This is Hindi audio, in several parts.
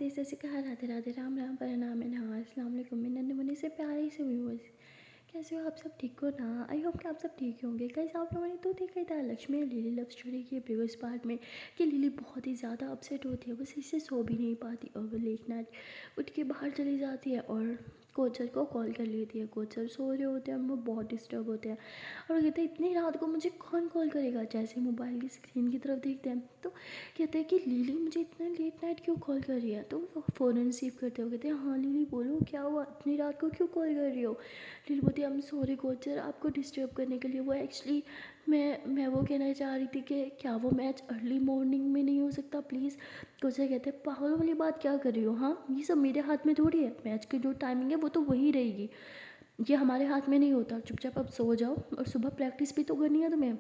नमस्ते, सत श्री अकाल, राधे राधे, राम राम, प्रणाम नमः, अस्सलाम वालेकुम। मेरे नन्हे मुन्ने से प्यारे से व्यूअर्स, कैसे हो आप सब? ठीक हो ना? आई होप कि आप सब ठीक होंगे। गाइस, आप लोगों ने तो देखा ही था लक्ष्मी और लिली लव स्टोरी के प्रीवियस पार्ट में कि लिली बहुत ही ज़्यादा अपसेट होती है, वो सही से सो भी नहीं पाती और वो लेट नाइट उठ के बाहर चली जाती है और कोचर को कॉल कर लेती है। कोचर सो रहे होते हैं, वो बहुत डिस्टर्ब होते हैं और वो कहते हैं इतनी रात को मुझे कौन कॉल करेगा। जैसे मोबाइल की स्क्रीन की तरफ देखते हैं तो कहते हैं कि लिली मुझे इतना लेट नाइट क्यों कॉल कर रही है। तो वो फ़ौरन रिसीव करते हो, कहते हैं हाँ लिली बोलो क्या हुआ, इतनी रात को क्यों कॉल कर रही हो। लिली बोलती है आई एम सॉरी कोचर आपको डिस्टर्ब करने के लिए। वो एक्चुअली मैं वो कहना चाह रही थी कि क्या वो मैच अर्ली मॉर्निंग में नहीं हो सकता प्लीज़। कोचर कहते हैं पागल वाली बात क्या कर रही हो, हाँ ये सब मेरे हाथ में थोड़ी है, मैच की जो टाइमिंग है वो तो वही रहेगी, ये हमारे हाथ में नहीं होता। चुपचाप अब सो जाओ और सुबह प्रैक्टिस भी तो करनी है तुम्हें।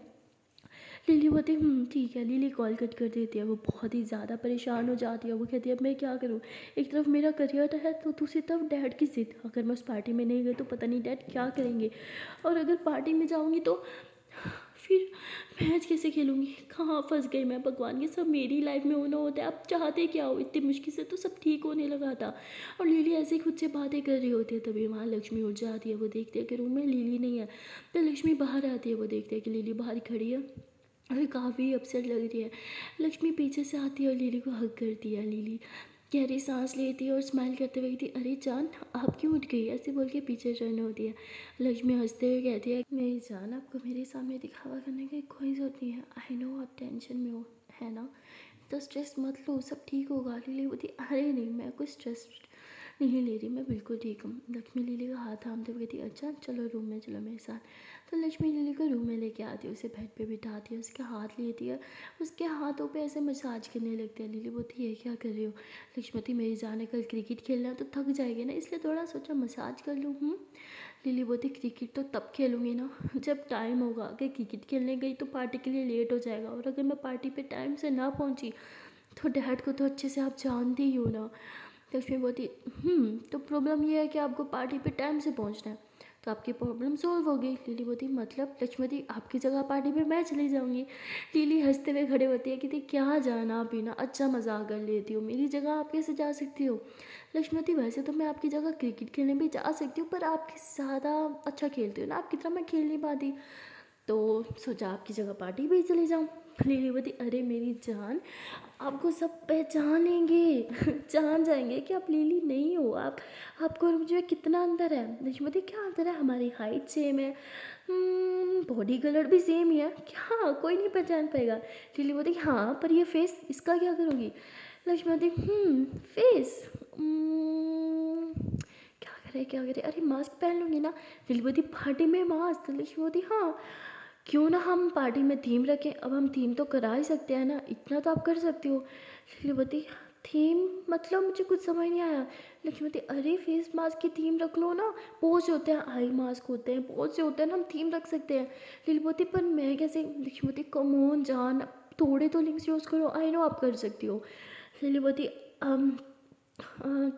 लिली बोलती ठीक है। लिली कॉल कट कर देती है। वो बहुत ही ज़्यादा परेशान हो जाती है। वो कहती है अब मैं क्या करूँ, एक तरफ मेरा करियर है तो दूसरी तरफ डैड की ज़िद, अगर मैं उस पार्टी में नहीं गई तो पता नहीं डैड क्या करेंगे, और अगर पार्टी में जाऊँगी तो फिर मैच कैसे खेलूँगी, कहाँ फंस गई मैं भगवान। ये सब मेरी लाइफ में होना होता है, आप चाहते क्या हो, इतनी मुश्किल से तो सब ठीक होने लगा था। और लिली ऐसे ही खुद से बातें कर रही होती है, तभी वहाँ लक्ष्मी उठ जाती है। वो देखते हैं कि रूम में लिली नहीं है, तो लक्ष्मी बाहर आती है। वो देखते हैं कि लिली बाहर ही खड़ी है और काफ़ी अपसेट लग रही है। लक्ष्मी पीछे से आती है और लिली को हग करती है। लिली गहरी सांस लेती है और स्माइल करते हुए कहती है अरे जान आप क्यों उठ गई, ऐसे बोल के पीछे टर्न होती है। लक्ष्मी हंसते हुए कहती है मेरी जान आपको मेरे सामने दिखावा करने की कोई ज़रूरत नहीं है, आई नो आप टेंशन में हो है ना, तो स्ट्रेस मत लो, सब ठीक होगा। लिली बोलती अरे नहीं मैं कुछ स्ट्रेस नहीं ले रही, मैं बिल्कुल ठीक हूँ। लक्ष्मी लिली का हाथ थामते हुए कहती अच्छा चलो रूम में चलो मेरे साथ। तो लक्ष्मी लिली को रूम में लेके आती है, उसे बेड पे बिठाती है, उसके हाथ लेती है, उसके हाथों पे ऐसे मसाज करने लगती है। लिली बोलती है क्या कर रही हो। लक्ष्मती मेरी जान है कल क्रिकेट खेलना है तो थक जाएगी ना, इसलिए थोड़ा सोचा मसाज कर लूँ। लिली बोलती क्रिकेट तो तब खेलूँगी ना जब टाइम होगा, अगर क्रिकेट खेलने गई तो पार्टी के लिए लेट हो जाएगा, और अगर मैं पार्टी पे टाइम से ना पहुँची तो डैड को तो अच्छे से आप जानते ही हो ना। लक्ष्मी बोलती तो प्रॉब्लम ये है कि आपको पार्टी पे टाइम से पहुंचना है, तो आपकी प्रॉब्लम सॉल्व हो गई। लिली बोलती मतलब लक्ष्मती आपकी जगह पार्टी पे मैं चली जाऊंगी। लिली हंसते हुए खड़े होती है कि क्या जाना पीना, अच्छा मजाक कर लेती हो, मेरी जगह आप कैसे जा सकती हो। लक्ष्मती वैसे तो मैं आपकी जगह क्रिकेट खेलने भी जा सकती हूँ, पर आप ज़्यादा अच्छा खेलती हो ना, आपकी तरह मैं खेल नहीं पाती, तो सोचा आपकी जगह पार्टी भी चले जाऊँ। लिली बोलती अरे मेरी जान आपको सब पहचान लेंगे जान जाएंगे कि आप लिली नहीं हो, आपको और मुझे कितना अंतर है। लक्ष्मती क्या अंतर है, हमारी हाइट सेम है, बॉडी कलर भी सेम ही है, क्या कोई नहीं पहचान पाएगा। लिली बोलती हाँ पर ये फेस इसका क्या करोगी। लक्ष्मती फेस क्या करे, अरे मास्क पहन लूँगी ना। लिली बोलती पार्टी में मास्क। लक्ष्मी बोलती हाँ क्यों ना हम पार्टी में थीम रखें, अब हम थीम तो करा ही सकते हैं ना, इतना तो आप कर सकती हो। लिलीवती थीम मतलब मुझे कुछ समझ नहीं आया। लक्ष्मीवती अरे फेस मास्क की थीम रख लो ना, बहुत से होते हैं, आई मास्क होते हैं, बहुत से होते हैं ना, हम थीम रख सकते हैं। लिलीवती पर मैं कैसे। लक्ष्मीवती कमोन जान थोड़े तो लिंक्स यूज़ करो, आई नो आप कर सकती हो। लिलीवती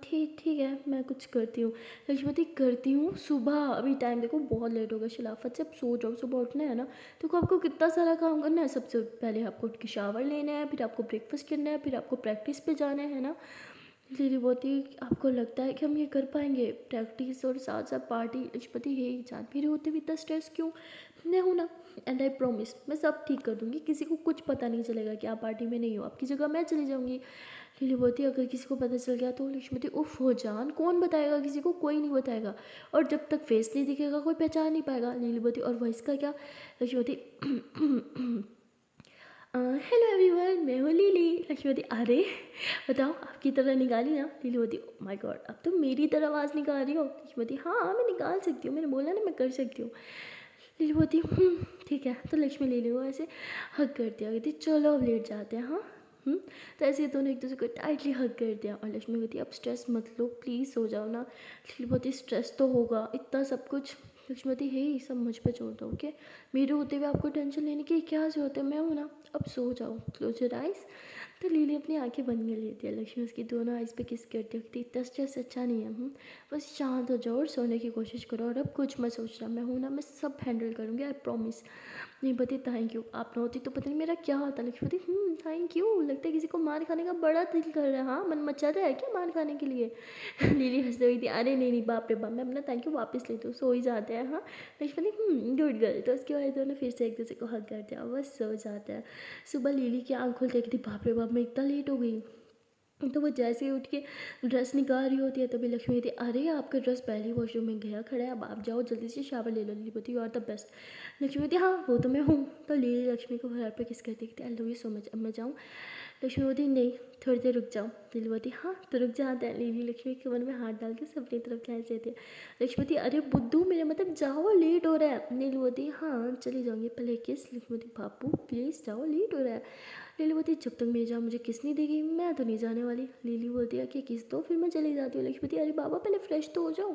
ठीक ठीक है मैं कुछ करती हूँ। लक्ष्मती करती हूँ सुबह, अभी टाइम देखो बहुत लेट हो गया, शराफत से अब सो जाओ, सुबह उठना है ना, देखो आपको कितना सारा काम करना है। सबसे पहले आपको उठ के शावर लेना है, फिर आपको ब्रेकफास्ट करना है, फिर आपको प्रैक्टिस पे जाना है ना। लिली बोलती आपको लगता है कि हम ये कर पाएंगे प्रैक्टिस और साथ साथ पार्टी। लक्ष्मती हे जान मेरे होते भी इतना स्ट्रेस क्यों, मैं हूँ ना, एंड आई प्रॉमिस मैं सब ठीक कर दूँगी, किसी को कुछ पता नहीं चलेगा कि आप पार्टी में नहीं हो, आपकी जगह मैं चली जाऊँगी। लिली बोलती अगर किसी को पता चल गया तो। लक्ष्मती उफ हो जान कौन बताएगा किसी को, कोई नहीं बताएगा, और जब तक फेस नहीं दिखेगा कोई पहचान नहीं पाएगा। लिली बोलती और वॉइस का क्या। लक्ष्मती हेलो एवरीवन मैं हूँ लिली। लक्ष्मती अरे बताओ आपकी तरह निकाली ना। लिली बोलती ओ माय गॉड अब तो मेरी तरह आवाज़ निकाल रही हो। लक्ष्मती हाँ मैं निकाल सकती हूँ, मैंने बोला ना मैं कर सकती हूँ। लिली बोलती ठीक है। तो लक्ष्मी लिली को ऐसे हग कर दिया, कहती चलो अब लेट जाते हैं हाँ। तो ऐसे दोनों एक दूसरे को टाइटली हग कर दिया और लक्ष्मी कहती अब स्ट्रेस मत लो प्लीज़ सो जाओ ना। लिली बोलती स्ट्रेस तो होगा इतना सब कुछ। लक्ष्मती हे ये सब मुझ पर छोड़ दो ओके, मेरे होते हुए आपको टेंशन लेने की क्या ज़रूरत है, मैं हूँ ना, अब सो जाओ क्लोज योर आइज़। तो लिली अपनी आंखें बंद कर लेती है, लक्ष्मी उसकी दोनों आइज़ पे किस करती है, इतना स्ट्रेस अच्छा नहीं है। बस शांत हो जाओ और सोने की कोशिश करो, और अब कुछ मत सोचना, मैं हूँ ना, मैं सब हैंडल करूँगी आई प्रॉमिस। नीलवती थैंक यू, आप ना होती तो पता नहीं मेरा क्या होता। लक्ष्मीवती थैंक यू, लगता है किसी को मार खाने का बड़ा दिल कर रहा है, हाँ मन मचा रहा है क्या मार खाने के लिए। लीली हंसते हुई थी, अरे नहीं नहीं बाप रे बाप, मैं अपना थैंक यू वापस लेती हूँ, सो ही जाते हैं हाँ। Laxmivati good girl. तो उसके बाद दोनों फिर से एक दूसरे को हक करते हैं और बस सो जाते हैं। सुबह लीली की आँख खुलते कहती बाप रे बाप मैं इतना लेट हो गई। तो वो जैसे ही उठ के ड्रेस निकाल रही होती है तभी लक्ष्मी कहती है अरे आपका ड्रेस पहले ही वॉशरूम में गया खड़ा है, अब आप जाओ जल्दी से शावर ले लो। लीली बोलती you are the best. Lakshmi कहती हाँ वो तो मैं हूँ। तो लीली लक्ष्मी को घर पर किस करती कहती आई लव यू सो मच, अब मैं जाऊँ। लक्ष्मी बोलती नहीं थोड़ी देर रुक जाओ। लीली बोलती हाँ तो रुक जाते हैं। लीली लक्ष्मी के मन में हाथ डाल के सबकी तरफ खींच देती है। लक्ष्मी बोलती अरे बुद्धू मेरे मतलब जाओ लेट हो रहा है। लीली बोलती हाँ चली जाऊँगी, पहले किस। लक्ष्मी बोलती बापू प्लीज़ जाओ लेट हो रहा है। लीली बोलती जब तक मेरी जान मुझे किस नहीं देगी मैं तो नहीं जाने वाली। लीली बोलती है कि किस दो फिर मैं चली जाती हूँ। लक्ष्मी बोलती अरे बाबा पहले फ्रेश तो हो जाओ।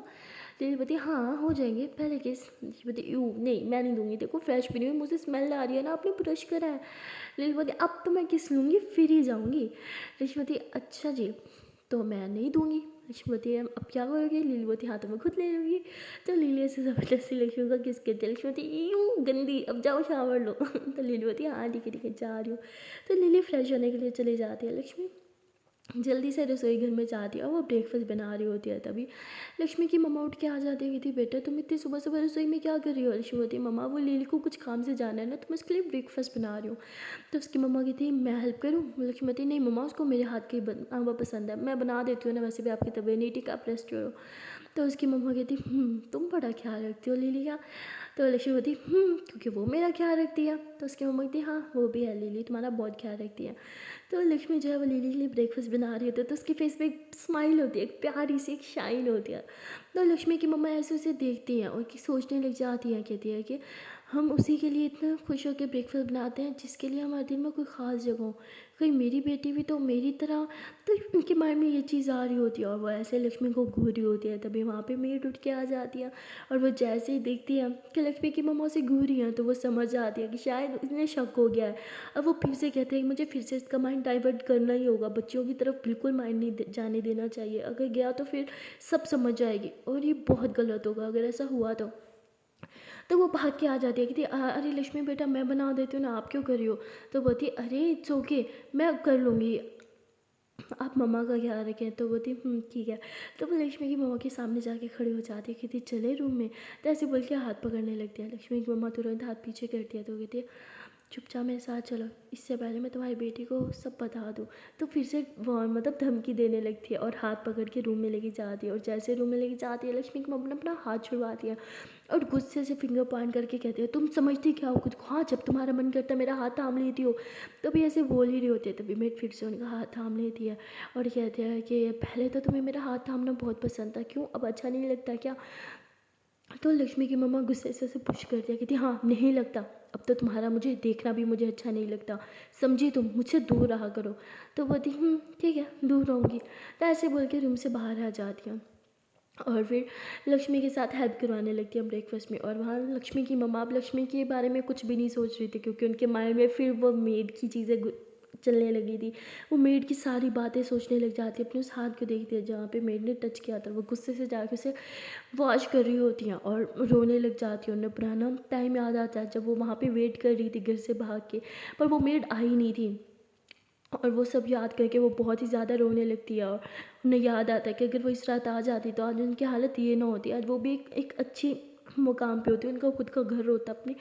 लीली बोलती हाँ हो जाएंगे पहले किस। लक्ष्मी बोलती यू नहीं मैं नहीं दूंगी, देखो फ्रेश भी नहीं हुई, मुझे स्मेल आ रही है ना, आपने ब्रश करा है। लीली बोलती अब तो मैं किस लूँगी फिर ही जाऊँगी। लक्ष्मी बोलती अच्छा जी तो मैं नहीं दूंगी। लक्ष्मी बोलती है अब क्या करोगी। लीली बोलती हाँ तो मैं खुद ले लूँगी। तो लीली ऐसे ज़बरदस्ती लक्ष्मी का किस कहती है। लक्ष्मी बोलती यूँ गंदी अब जाओ शावर लो। तो लीली बोलती है हाँ ठीक है जा रही हूँ। तो लीली फ्रेश होने के लिए चली जाती है। लक्ष्मी जल्दी से रसोई घर में जाती है और वो ब्रेकफास्ट बना रही होती है। तभी लक्ष्मी की मम्मा उठ के आ जाती है, कहती बेटा तुम इतनी सुबह सुबह रसोई में क्या कर रही हो। लक्ष्मी बोलती मम्मा वो लीली को कुछ काम से जाना है ना तो मैं उसके लिए ब्रेकफास्ट बना रही हूँ। तो उसकी मम्मा कहती मैं हेल्प करूँ। लक्ष्मी बोलती नहीं मम्मा उसको मेरे हाथ की बना पसंद है, मैं बना देती हूँ ना, वैसे भी आपकी तबीयत नहीं ठीक, आप रेस्ट करो। तो उसकी मम्मा कहती तुम बड़ा ख्याल रखती हो लीली का। तो लक्ष्मी बोलती क्योंकि वो मेरा ख्याल रखती है। तो उसकी मम्मा कहती हाँ वो भी है, लीली तुम्हारा बहुत ख्याल रखती है। तो लक्ष्मी जो है वो लीली के लिए ब्रेकफास्ट बना रही होती है तो उसके फेस पे एक स्माइल होती है, एक प्यारी सी एक शाइन होती है। तो लक्ष्मी की मम्मा ऐसे उसे देखती हैं और कि सोचने लग जाती हैं, कहती है कि हम उसी के लिए इतना खुश होकर ब्रेकफास्ट बनाते हैं जिसके लिए हमारे दिल में कोई ख़ास जगह हो, कहीं मेरी बेटी भी तो मेरी तरह। तो उनके माइंड में ये चीज़ आ रही होती है और वो ऐसे लक्ष्मी को घूर रही होती है। तभी वहाँ पे मेड उठ के आ जाती है और वो जैसे ही देखती है कि लक्ष्मी की मम्मा उसे घूर रही हैं तो वो समझ जाती है कि शायद इन्हें शक हो गया है। अब वो फिर से कहते हैं कि मुझे फिर से इसका माइंड डाइवर्ट करना ही होगा, बच्चों की तरफ बिल्कुल माइंड नहीं जाने देना चाहिए, अगर गया तो फिर सब समझ जाएगी और ये बहुत गलत होगा अगर ऐसा हुआ तो वो भाग के आ जाती है, कहती अरे लक्ष्मी बेटा मैं बना देती हूँ ना, आप क्यों कर रही हो। तो बोलती अरे इट्स ओके मैं कर लूँगी, आप मम्मा का ख्याल रखें। तो बोलती ठीक है। तो वो लक्ष्मी की मम्मा के सामने जाके खड़ी हो जाती है, कहती चले रूम में। तो ऐसे बोल के हाथ पकड़ने लगती है। लक्ष्मी की मम्मा तुरंत हाथ पीछे करती है तो कहती है चुपचाप मेरे साथ चलो, इससे पहले मैं तुम्हारी बेटी को सब बता दूँ। तो फिर से वो मतलब धमकी देने लगती है और हाथ पकड़ के रूम में लेके जाती है। और जैसे रूम में लेके जाती है लक्ष्मी की मम्मा ने अपना हाथ छुड़वाती है और गुस्से से फिंगर पॉइंट करके कहती है तुम समझती क्या हो खुद को, हाँ जब तुम्हारा मन करता है मेरा हाथ थाम लेती हो। तभी ऐसे बोल ही रही होती है तभी मेड फिर से उनका हाथ थाम लेती है और कहती है कि पहले तो तुम्हें मेरा हाथ थामना बहुत पसंद था, क्यों अब अच्छा नहीं लगता क्या। तो लक्ष्मी की मम्मा गुस्से से उसे पुश कर दिया, कहती हाँ नहीं लगता, अब तो तुम्हारा मुझे देखना भी मुझे अच्छा नहीं लगता, समझी तुम मुझसे दूर रहा करो। तो बोलती ठीक है दूर रहूँगी। तो ऐसे बोल के रूम से बाहर आ जाती हूँ और फिर लक्ष्मी के साथ हेल्प करवाने लगती है ब्रेकफास्ट में। और वहाँ लक्ष्मी की मम्मा अब लक्ष्मी के बारे में कुछ भी नहीं सोच रही थी क्योंकि उनके माइंड में फिर वो मेड की चीज़ें चलने लगी थी। वो मेड की सारी बातें सोचने लग जाती है, अपने उस हाथ को देखती है जहाँ पे मेड ने टच किया था, वो गुस्से से जाके उसे वॉश कर रही होती हैं और रोने लग जाती है। उन्हें पुराना टाइम याद आता है जब वो वहाँ पे वेट कर रही थी घर से भाग के, पर वो मेड आई नहीं थी। और वो सब याद करके वो बहुत ही ज़्यादा रोने लगती है और उन्हें याद आता है कि अगर वो इस रात आ जाती तो आज उनकी हालत ये ना होती, आज वो भी एक अच्छी मुकाम पे होती, उनका खुद का घर होता, अपनी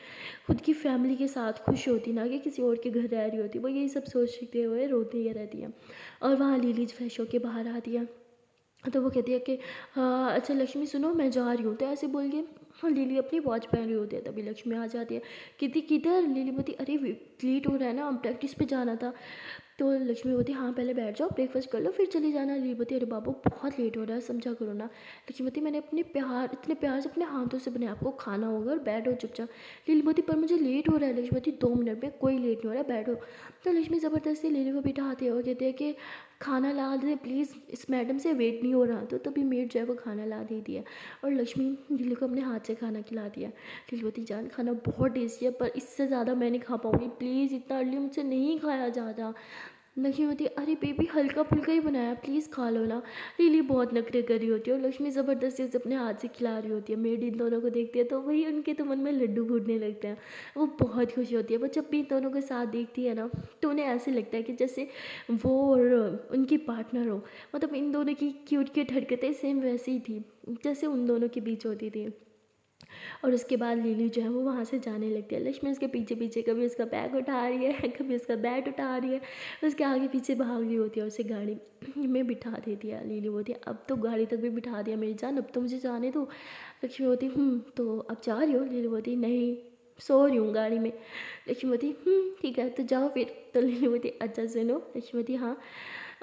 खुद की फैमिली के साथ खुश होती, ना कि किसी और के घर रह रही होती। वो यही सब सोचते हुए रोती ही रहती है। और वहाँ लीली फ्रेश होकर बाहर आती है तो वो कहती है कि अच्छा लक्ष्मी सुनो मैं जा रही हूँ। तो ऐसे बोल के लिली अपनी वॉच पहन रही होती है तभी लक्ष्मी आ जाती है, कहती किधर। लिली बोलती अरे लेट हो रहा है ना, हम प्रैक्टिस पे जाना था। तो लक्ष्मी बोलती हाँ पहले बैठ जाओ ब्रेकफास्ट कर लो फिर चली जाना। लिली बोलती अरे बाबू बहुत लेट हो रहा है समझा करो ना। लक्ष्मी बोलती मैंने अपने प्यार इतने प्यार से अपने हाथों से बनाया, आपको खाना होगा और बैठो चुपचाप। लिली बोलती पर मुझे लेट हो रहा है। लक्ष्मी बोलती 2 मिनट में, कोई लेट नहीं हो रहा है बैठो। तो लक्ष्मी ज़बरदस्ती लिली को बिठाती है और कहती है कि खाना ला दे प्लीज़, इस मैडम से वेट नहीं हो रहा। तो तभी मेड जो है वो खाना ला देती है और लक्ष्मी लिली को अपने हाथ से खाना खिला दिया। लिली बोलती जान खाना बहुत टेस्टी है पर इससे ज़्यादा मैं नहीं खा पाऊँगी, प्लीज़ इतना अर्ली मुझसे नहीं खाया जाता। लक्ष्मी बोलती है, अरे बेबी हल्का फुल्का ही बनाया, प्लीज़ खा लो ना। लिली बहुत नखरे कर रही होती है और लक्ष्मी ज़बरदस्ती उसे अपने हाथ से खिला रही होती है। मेड इन दोनों को देखती है तो वही उनके तो मन में लड्डू फूटने लगते हैं। वो बहुत खुश होती है। वो जब भी इन दोनों के साथ देखती है ना, तो उन्हें ऐसे लगता है कि जैसे वो और उनकी पार्टनर हो। मतलब इन दोनों की क्यूट क्यूट हरकतें सेम वैसी ही थी जैसे उन दोनों के बीच होती थी। और उसके बाद लिली जो है वो वहाँ से जाने लगती है। लक्ष्मी उसके पीछे पीछे कभी उसका बैग उठा रही है, कभी उसका बैट उठा रही है, उसके आगे पीछे भाग रही होती है और उसे गाड़ी में बिठा देती है। लिली बोलती है, अब तो गाड़ी तक भी बिठा दिया मेरी जान, अब तो मुझे जाने दो। लक्ष्मी बोलती, तो अब जा रही हो? लिली बोलती, नहीं, सो रही हूँ गाड़ी में। लक्ष्मी बोलती, ठीक है तो जाओ फिर। तो लिली बोलती, अच्छा सुनो। लक्ष्मी बोलती, हाँ।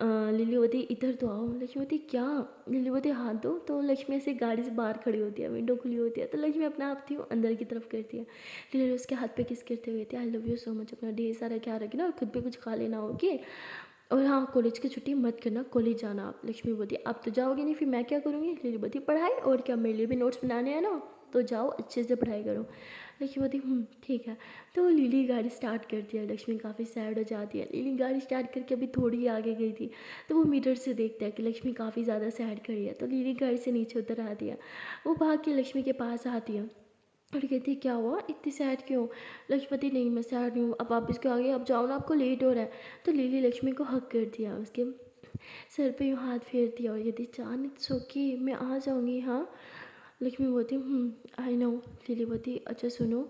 लिली बोलती, इधर तो आओ। लक्ष्मी बोलती, क्या? लिली बोलती, हाथ दो। तो लक्ष्मी ऐसे गाड़ी से बाहर खड़ी होती है, विंडो खुली होती है, तो लक्ष्मी अपने आप थी वो अंदर की तरफ करती है। लिली उसके हाथ पे किस करते हुए थी, आई लव यू सो मच, अपना ढेर सारा ख्याल रखना और खुद पे कुछ खा लेना, ओके? और हाँ, कॉलेज की छुट्टी मत करना, कॉलेज जाना आप। लक्ष्मी बोलती, अब तो जाओगे नहीं, फिर मैं क्या करूँगी? लिली बोलती, पढ़ाई और क्या, मेरे लिए भी नोट्स बनाने हैं ना, तो जाओ अच्छे से पढ़ाई करो। लक्ष्मी बोलती, ठीक है। तो लिली गाड़ी स्टार्ट करती है। लक्ष्मी काफ़ी सैड हो जाती है। लिली गाड़ी स्टार्ट करके अभी थोड़ी ही आगे गई थी तो वो मिरर से देखता है कि लक्ष्मी काफ़ी ज़्यादा सैड खड़ी है। तो लिली गाड़ी से नीचे उतर आती है। वो भाग के लक्ष्मी के पास आती है और कहती है, क्या हुआ, इतनी सैड क्यों? लक्ष्मती, नहीं मैं सैड नहीं हूँ, अब वापस क्यों आ गई, अब जाओ ना, आपको लेट हो रहा है। तो लिली लक्ष्मी को हक कर दिया, उसके सर पे यूँ हाथ फेर दिया और कहती, चांद इट्स ओके, मैं आ जाऊँगी, हाँ। लक्ष्मी बोलती, आई नो। लिली बोलती, अच्छा सुनो,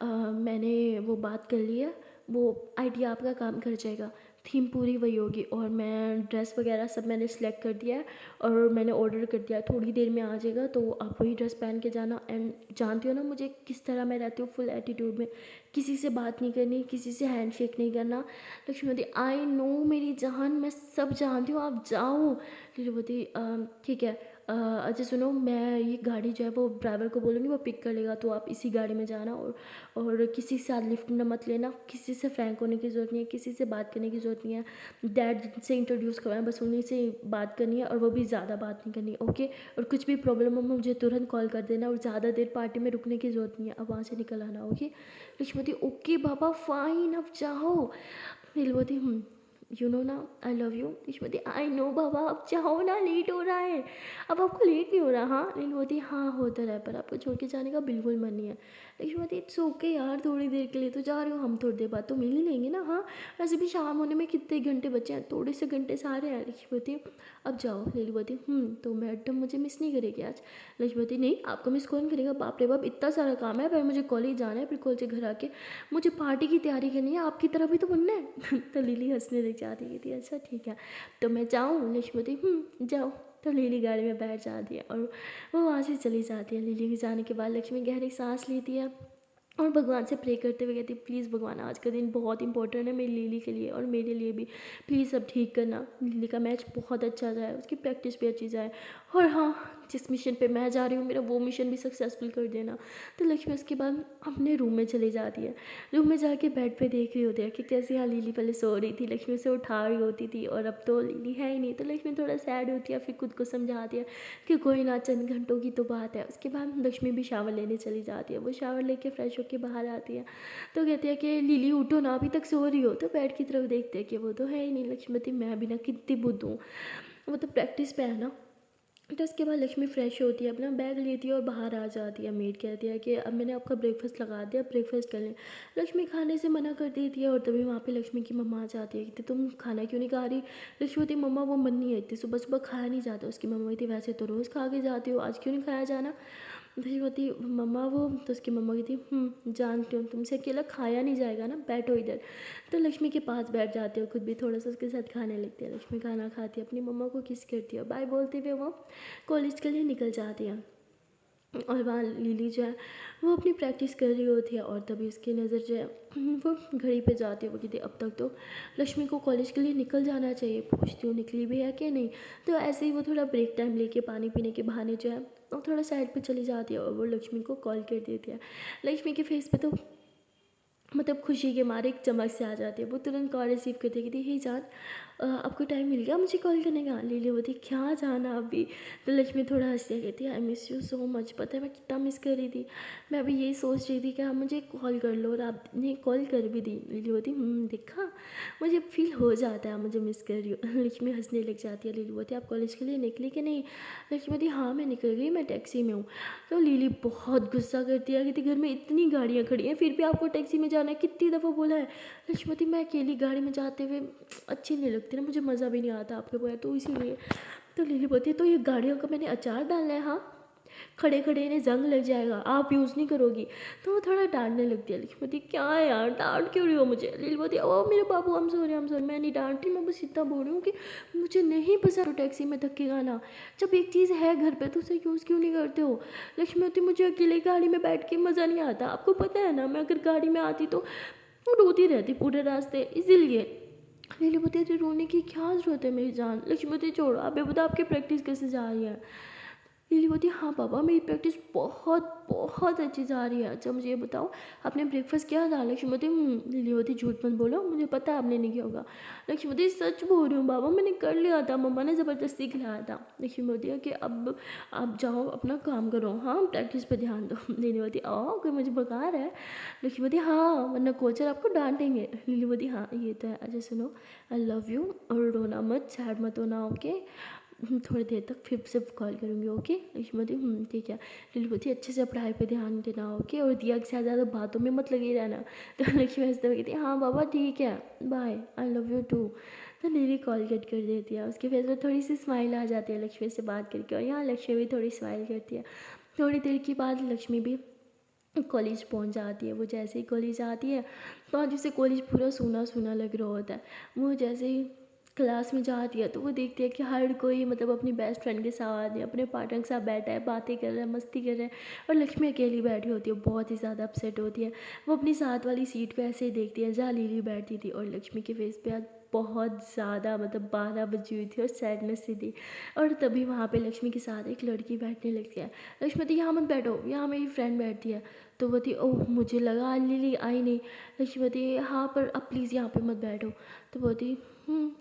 मैंने वो बात कर ली है, वो आइडिया आपका काम कर जाएगा, थीम पूरी वही होगी और मैं ड्रेस वगैरह सब मैंने सेलेक्ट कर दिया है और मैंने ऑर्डर कर दिया है, थोड़ी देर में आ जाएगा, तो आप वही ड्रेस पहन के जाना। एंड जानती हो ना मुझे किस तरह मैं रहती हूँ, फुल एटीट्यूड में, किसी से बात नहीं करनी, किसी से हैंड शेक नहीं करना। लक्ष्मी बोलती, आई नो मेरी जान, मैं सब जानती हूँ, आप जाओ। लिली बोलती, ठीक है, अच्छा सुनो, मैं ये गाड़ी जो है वो ड्राइवर को बोलूँगी, वो पिक कर लेगा, तो आप इसी गाड़ी में जाना और किसी से साथ लिफ्ट न मत लेना, किसी से फ्रैंक होने की ज़रूरत नहीं है, किसी से बात करने की ज़रूरत नहीं है। डैड से इंट्रोड्यूस करवाएं, बस उन्हीं से बात करनी है और वो भी ज़्यादा बात नहीं करनी, ओके? और कुछ भी प्रॉब्लम हो मुझे तुरंत कॉल कर देना और ज़्यादा देर पार्टी में रुकने की ज़रूरत नहीं है, अब वहाँ से निकल आना, ओके? लक्ष्मती, ओके बाबा फाइन, अब जाओ। नीलवती, यू नो ना I love you. Ishwati, I know बाबा, अब जाओ ना, लेट हो रहा है। अब आपको लेट नहीं हो रहा? हाँ। नीलवती, हाँ होता रहा, पर आपको छोड़ के जाने का बिल्कुल मन नहीं है। ईश्वती, इट्स ओके यार, थोड़ी देर के लिए तो जा रही हूँ, हम थोड़ी देर बाद तो मिल ही लेंगे ना। हाँ, वैसे भी शाम होने में कितने घंटे बचे हैं, थोड़े से घंटे सारे हैं। ईश्वती, अब जाओ। नीलवती, तो मैडम मुझे मिस नहीं करेगी आज? लक्ष्मती, नहीं आपको मिस कौन करेगा, बाप रे बाप, इतना सारा काम है, पर मुझे कॉलेज जाना है, फिर कॉलेज से घर आके मुझे पार्टी की तैयारी करनी है, आपकी तरह भी तो बनना है। तो लिली हंसने लग जाती है, अच्छा ठीक है, तो मैं जाऊँ? लक्ष्मती, जाओ। तो लिली गाड़ी में बैठ जाती है और वो वहाँ से चली जाती है। लिली के जाने के बाद लक्ष्मी गहरी सांस लेती है और भगवान से प्रे करते हुए कहती, प्लीज़ भगवान, आज का दिन बहुत इंपॉर्टेंट है मेरी लिली के लिए और मेरे लिए भी, प्लीज़ सब ठीक करना, लिली का मैच बहुत अच्छा जाए, उसकी प्रैक्टिस भी अच्छी जाए, और हाँ, जिस मिशन पे मैं जा रही हूँ मेरा वो मिशन भी सक्सेसफुल कर देना। तो लक्ष्मी उसके बाद अपने रूम में चली जाती है। रूम में जाके बेड पे देख रही होती है कि कैसे यहाँ लिली पहले सो रही थी, लक्ष्मी उसे उठा रही होती थी और अब तो लिली है ही नहीं। तो लक्ष्मी थोड़ा सैड होती है, फिर खुद को समझाती है कि कोई ना, चंद घंटों की तो बात है। उसके बाद लक्ष्मी भी शावर लेने चली जाती है। वो शावर लेके फ्रेश होकर बाहर आती है तो कहती है कि लिली उठो ना, अभी तक सो रही हो। तो बेड की तरफ देखते हैं कि वो तो है ही नहीं। लक्ष्मीवती, मैं भी ना कितनी बुद्ध हूँ, वो तो प्रैक्टिस पे है ना। तो उसके बाद लक्ष्मी फ्रेश होती है, अपना बैग लेती है और बाहर आ जाती है। मेड कहती है कि अब मैंने आपका ब्रेकफास्ट लगा दिया, ब्रेकफास्ट कर लें। लक्ष्मी खाने से मना कर देती है और तभी वहाँ पे लक्ष्मी की मम्मा आ जाती है कि तुम खाना क्यों नहीं खा रही? लक्ष्मी होती, मम्मा वो मन नहीं है, इतनी सुबह सुबह खाया नहीं जाता। उसकी मम्मा कहती, वैसे तो रोज़ खा के जाती हो, आज क्यों नहीं खाया जाना? फिर होती मम्मा वो, तो उसकी मम्मा कहती, जानती हूँ तुमसे अकेला खाया नहीं जाएगा ना, बैठो इधर। तो लक्ष्मी के पास बैठ जाती है, खुद भी थोड़ा सा उसके साथ खाने लगती है। लक्ष्मी खाना खाती है, अपनी मम्मा को किस करती है, बाय बोलते हुए वो कॉलेज के लिए निकल जाती है। और वहाँ लिली जो है वो अपनी प्रैक्टिस कर रही होती है और तभी उसकी नज़र जो है वो घड़ी पे जाती है। वो कहती, अब तक तो लक्ष्मी को कॉलेज के लिए निकल जाना चाहिए, पूछती हूँ निकली भी है कि नहीं। तो ऐसे ही वो थोड़ा ब्रेक टाइम लेके पानी पीने के बहाने जो है वो थोड़ा साइड पे चली जाती है और वो लक्ष्मी को कॉल कर देती है। लक्ष्मी के फेस पे तो मतलब खुशी के मारे एक चमक से आ जाती है। वो तुरंत कॉल रिसीव करती है, कहती, हे जान, आपको टाइम मिल गया मुझे कॉल करने का? लिली बोलती क्या जाना अभी। तो लक्ष्मी थोड़ा हंसती है, कहती है I miss you so much. पता है मैं कितना मिस कर रही थी, मैं अभी यही सोच रही थी कि आप मुझे कॉल कर लो, और आपने कॉल कर भी दी। लिली बोलती देखा, मुझे फील हो जाता है मुझे मिस कर रही हो। लक्ष्मी हंसने लग जाती है। लिली बोलती आप कॉलेज के लिए निकली कि नहीं? लक्ष्मी बोलती हाँ मैं निकल गई, मैं टैक्सी में हूँ। तो लिली बहुत गुस्सा करती है कि घर में इतनी गाड़ियाँ खड़ी हैं, फिर भी आपको टैक्सी में जाना है, कितनी दफ़ा बोला है। लक्ष्मीवती मैं अकेली गाड़ी में जाते हुए अच्छी नहीं लगती ना, मुझे मज़ा भी नहीं आता आपके बोला, तो इसीलिए। तो लिली बोलती है तो ये गाड़ियों का मैंने अचार डालना है? हाँ, खड़े खड़े इन्हें जंग लग जाएगा, आप यूज़ नहीं करोगी। तो वो थोड़ा डांटने लगती है। लक्ष्मी बोलती क्या है यार, डांट क्यों रही हो मुझे? लिली बोलती ओ मेरे बाबू हम सॉरी, मैं नहीं डांट रही, मैं बस इतना बोल रही हूँ कि मुझे नहीं पसंद टैक्सी में धक्के खाना। जब एक चीज़ है घर पे तो उसे यूज़ क्यों नहीं करते हो? लक्ष्मी बोलती मुझे अकेले गाड़ी में बैठ के मज़ा नहीं आता, आपको पता है ना, मैं अगर गाड़ी में आती तो वो रोती रहती पूरे रास्ते, इसीलिए। लिली बोलती है रोने की क्या ज़रूरत है मेरी जान? लक्ष्मी बोलती छोड़ो, आप ये बताओ आपकी प्रैक्टिस कैसे जा रही है? लिली बोलती हाँ पापा मेरी प्रैक्टिस बहुत बहुत अच्छी जा रही है। अच्छा मुझे ये बताओ आपने ब्रेकफास्ट किया था? लक्ष्मी बोलती लिली बोलती झूठ मत बोलो, मुझे पता है आपने नहीं किया होगा। लक्ष्मी बोलती सच बोल रही हूँ बाबा, मैंने कर लिया था, मम्मा ने ज़बरदस्ती खिलाया था। लक्ष्मी बोलती है कि अब आप जाओ अपना काम करो, हाँ प्रैक्टिस पर ध्यान दो। लिली बोलती कोई मुझे भगा रहा है? लक्ष्मी बोलती हाँ वरना कोचर आपको डांटेंगे। लिली बोलती हाँ ये तो है। अच्छा सुनो, आई लव यू, और रोना मत, सैड मत होना, ओके? थोड़ी देर तक फिर से कॉल करूँगी, ओके? लक्ष्मी बोलती ठीक है। लिली बोलती अच्छे से पढ़ाई पे ध्यान देना, ओके? और दिया के साथ ज़्यादा बातों में मत लगी रहना। तो लक्ष्मी हंसते हुए कहती है हाँ बाबा ठीक है, bye, I love you too. तो लिली कॉल कट कर देती है। उसके फेस पर थोड़ी सी स्माइल आ जाती है लक्ष्मी से बात करके, और यहाँ लक्ष्मी भी थोड़ी स्माइल करती है। थोड़ी देर के बाद लक्ष्मी भी कॉलेज पहुंच जाती है। वो जैसे ही कॉलेज आती है तो आज उसे कॉलेज पूरा सूना सूना लग रहा होता है। वो जैसे ही क्लास में जाती है तो वो देखती है कि हर कोई मतलब अपनी बेस्ट फ्रेंड के साथ या अपने पार्टनर के साथ बैठा है, बातें कर रहा है, मस्ती कर रहा है, और लक्ष्मी अकेली बैठी होती है। बहुत ही ज़्यादा अपसेट होती है। वो अपनी साथ वाली सीट पे ऐसे ही देखती है जहाँ लिली बैठी थी, और लक्ष्मी के फेस पे आज बहुत ज़्यादा मतलब 12 बजी हुई थी और सैडनेस सी थी। और तभी वहाँ पे लक्ष्मी के साथ एक लड़की बैठने लगती है। लक्ष्मी थी यहाँ मत बैठो, यहाँ मेरी फ्रेंड बैठती है। तो वो थी ओह मुझे लगा लिली आई नहीं। लक्ष्मी थी हाँ पर अब प्लीज़ यहाँ पे मत बैठो। तो वो थी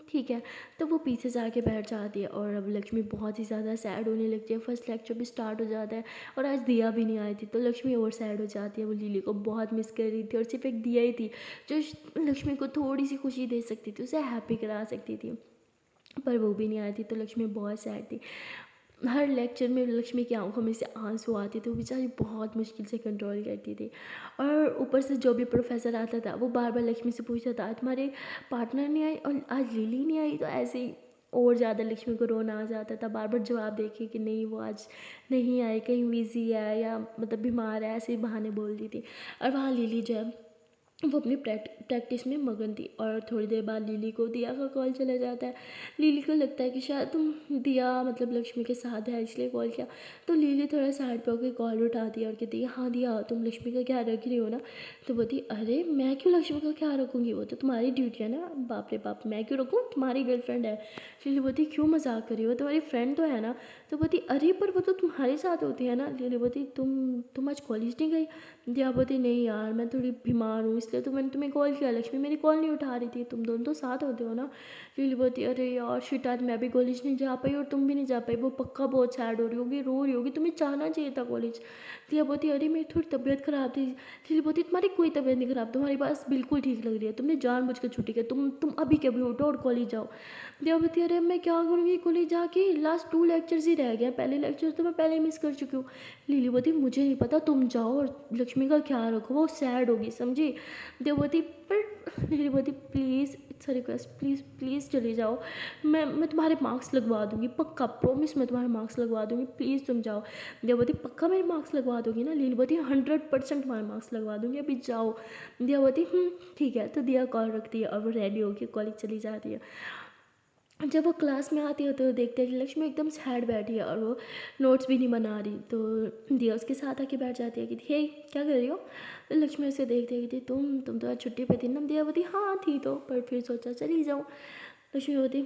ठीक है। तो वो पीछे जाके बैठ जाती है, और अब लक्ष्मी बहुत ही ज़्यादा सैड होने लगती है। फर्स्ट लेक्चर भी स्टार्ट हो जाता है और आज दिया भी नहीं आई थी, तो लक्ष्मी और सैड हो जाती है। वो लिली को बहुत मिस कर रही थी, और सिर्फ एक दिया ही थी जो लक्ष्मी को थोड़ी सी खुशी दे सकती थी, उसे हैप्पी करा सकती थी, पर वो भी नहीं आई थी। तो लक्ष्मी बहुत सैड थी। हर लेक्चर में लक्ष्मी की आंखों में से आंसू आते थे, वो बेचारी बहुत मुश्किल से कंट्रोल करती थी। और ऊपर से जो भी प्रोफेसर आता था वो बार बार लक्ष्मी से पूछता था आज तुम्हारे पार्टनर नहीं आई और आज लिली नहीं आई, तो ऐसे ही और ज़्यादा लक्ष्मी को रोना आ जाता था। बार बार जवाब देखे कि नहीं वो आज नहीं आई, कहीं बिजी है या मतलब बीमार है, ऐसे ही बहाने बोलती थी। और वहाँ लिली जो है वो अपनी प्रैक्टिस में मगन थी। और थोड़ी देर बाद लिली को दिया का कॉल चला जाता है। लिली को लगता है कि शायद तुम दिया मतलब लक्ष्मी के साथ है इसलिए कॉल किया। तो लिली थोड़ा साइड पर होकर कॉल उठाती है और कहती है हाँ दिया तुम लक्ष्मी का क्या रख रही हो ना? तो बोलती अरे मैं क्यों लक्ष्मी का क्या रखूँगी, वो तो तुम्हारी ड्यूटी है ना। बाप रे बाप, मैं क्यों रखूँ, तुम्हारी गर्लफ्रेंड है। लिली बोलती क्यों मजाक करी हो, तुम्हारी फ्रेंड तो है ना। तो बोलती अरे पर वो तो तुम्हारे साथ होती है ना। लिली बोलती तुम आज कॉलेज नहीं गई? दिया बोलती नहीं यार मैं थोड़ी बीमार हूँ इसलिए तो मैंने तुम्हें कॉल किया। लक्ष्मी मेरी कॉल नहीं उठा रही थी, तुम दोनों तो साथ होते हो ना। लिली बोलती अरे यार शिट, आज मैं भी कॉलेज नहीं जा पाई और तुम भी नहीं जा पाई। वो पक्का बहुत सैड हो रही होगी, रो रही होगी, तुम्हें जाना चाहिए था कॉलेज। दिया बोलती अरे मेरी थोड़ी तबीयत ख़राब थी। लिली बोलती तुम्हारी कोई तबीयत नहीं ख़राब, तुम्हारी बात बिल्कुल ठीक लग रही है, तुमने जानबूझ कर छुट्टी की, तुम अभी के अभी उठो और कॉलेज जाओ। दिया बोलती अरे मैं क्या करूँगी कॉलेज जाके, लास्ट 2 लेक्चर्स ही रह गए, पहले लेक्चर तो मैं पहले ही मिस कर चुकी हूँ। लिली बोलती मुझे नहीं पता, तुम जाओ और लक्ष्मी का ख्याल रखो, वो सैड होगी समझी। देवती पर लिली बोलती please it's a request, please please चले जाओ, मैं तुम्हारे मार्क्स लगवा दूँगी, पक्का प्रॉमिस मैं तुम्हारे मार्क्स लगवा दूँगी, प्लीज़ तुम जाओ। देवती पक्का मेरे मार्क्स लगवा दोगी ना? लिली बोलती 100% तुम्हारे मार्क्स लगवा दूँगी, अभी जाओ। दिया बोलती ठीक है। तो दिया कॉल रखती है और वो रेडी होकर कॉलेज चली जाती है। जब वो क्लास में आती है तो देखते हैं कि लक्ष्मी एकदम सैड बैठी है और वो नोट्स भी नहीं बना रही। तो दिया उसके साथ आके बैठ जाती है कि हे क्या कर रही हो? तो लक्ष्मी उसे देखते है कि तुम तो आज छुट्टी पे थी ना? दिया बोलती हाँ थी तो, पर फिर सोचा चली जाऊँ। लक्ष्मी बोलती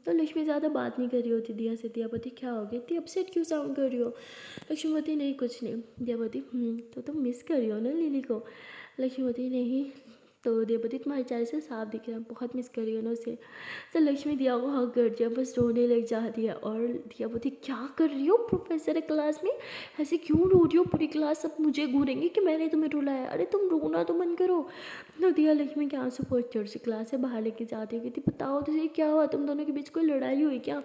तो लक्ष्मी ज़्यादा बात नहीं कर रही होती दिया से। दिया बोलती क्या हो गया, इतनी अपसेट क्यों साउंड कर रही हो? लक्ष्मी बोलती नहीं कुछ नहीं। दिया बोलती तो तुम मिस कर रही हो ना लिली को? लक्ष्मी बोलती नहीं तो दियापति तुम्हारे चेहरे से साफ दिख रहा है, बहुत मिस कर रही हो ना उसे। तो लक्ष्मी दिया को हक कर दिया, बस रोने लग जाती है। और दियापति क्या कर रही हो प्रोफेसर क्लास में, ऐसे क्यों रो रही हो, पूरी क्लास सब मुझे घूरेंगे कि मैंने तुम्हें रुलाया, अरे तुम रोना तो बंद करो। तो दिया लक्ष्मी के आंसू पोंछ कर उसे क्लास से बाहर लेके जाती है, कहती बताओ तुझे क्या हुआ, तुम दोनों के बीच कोई लड़ाई हुई क्या।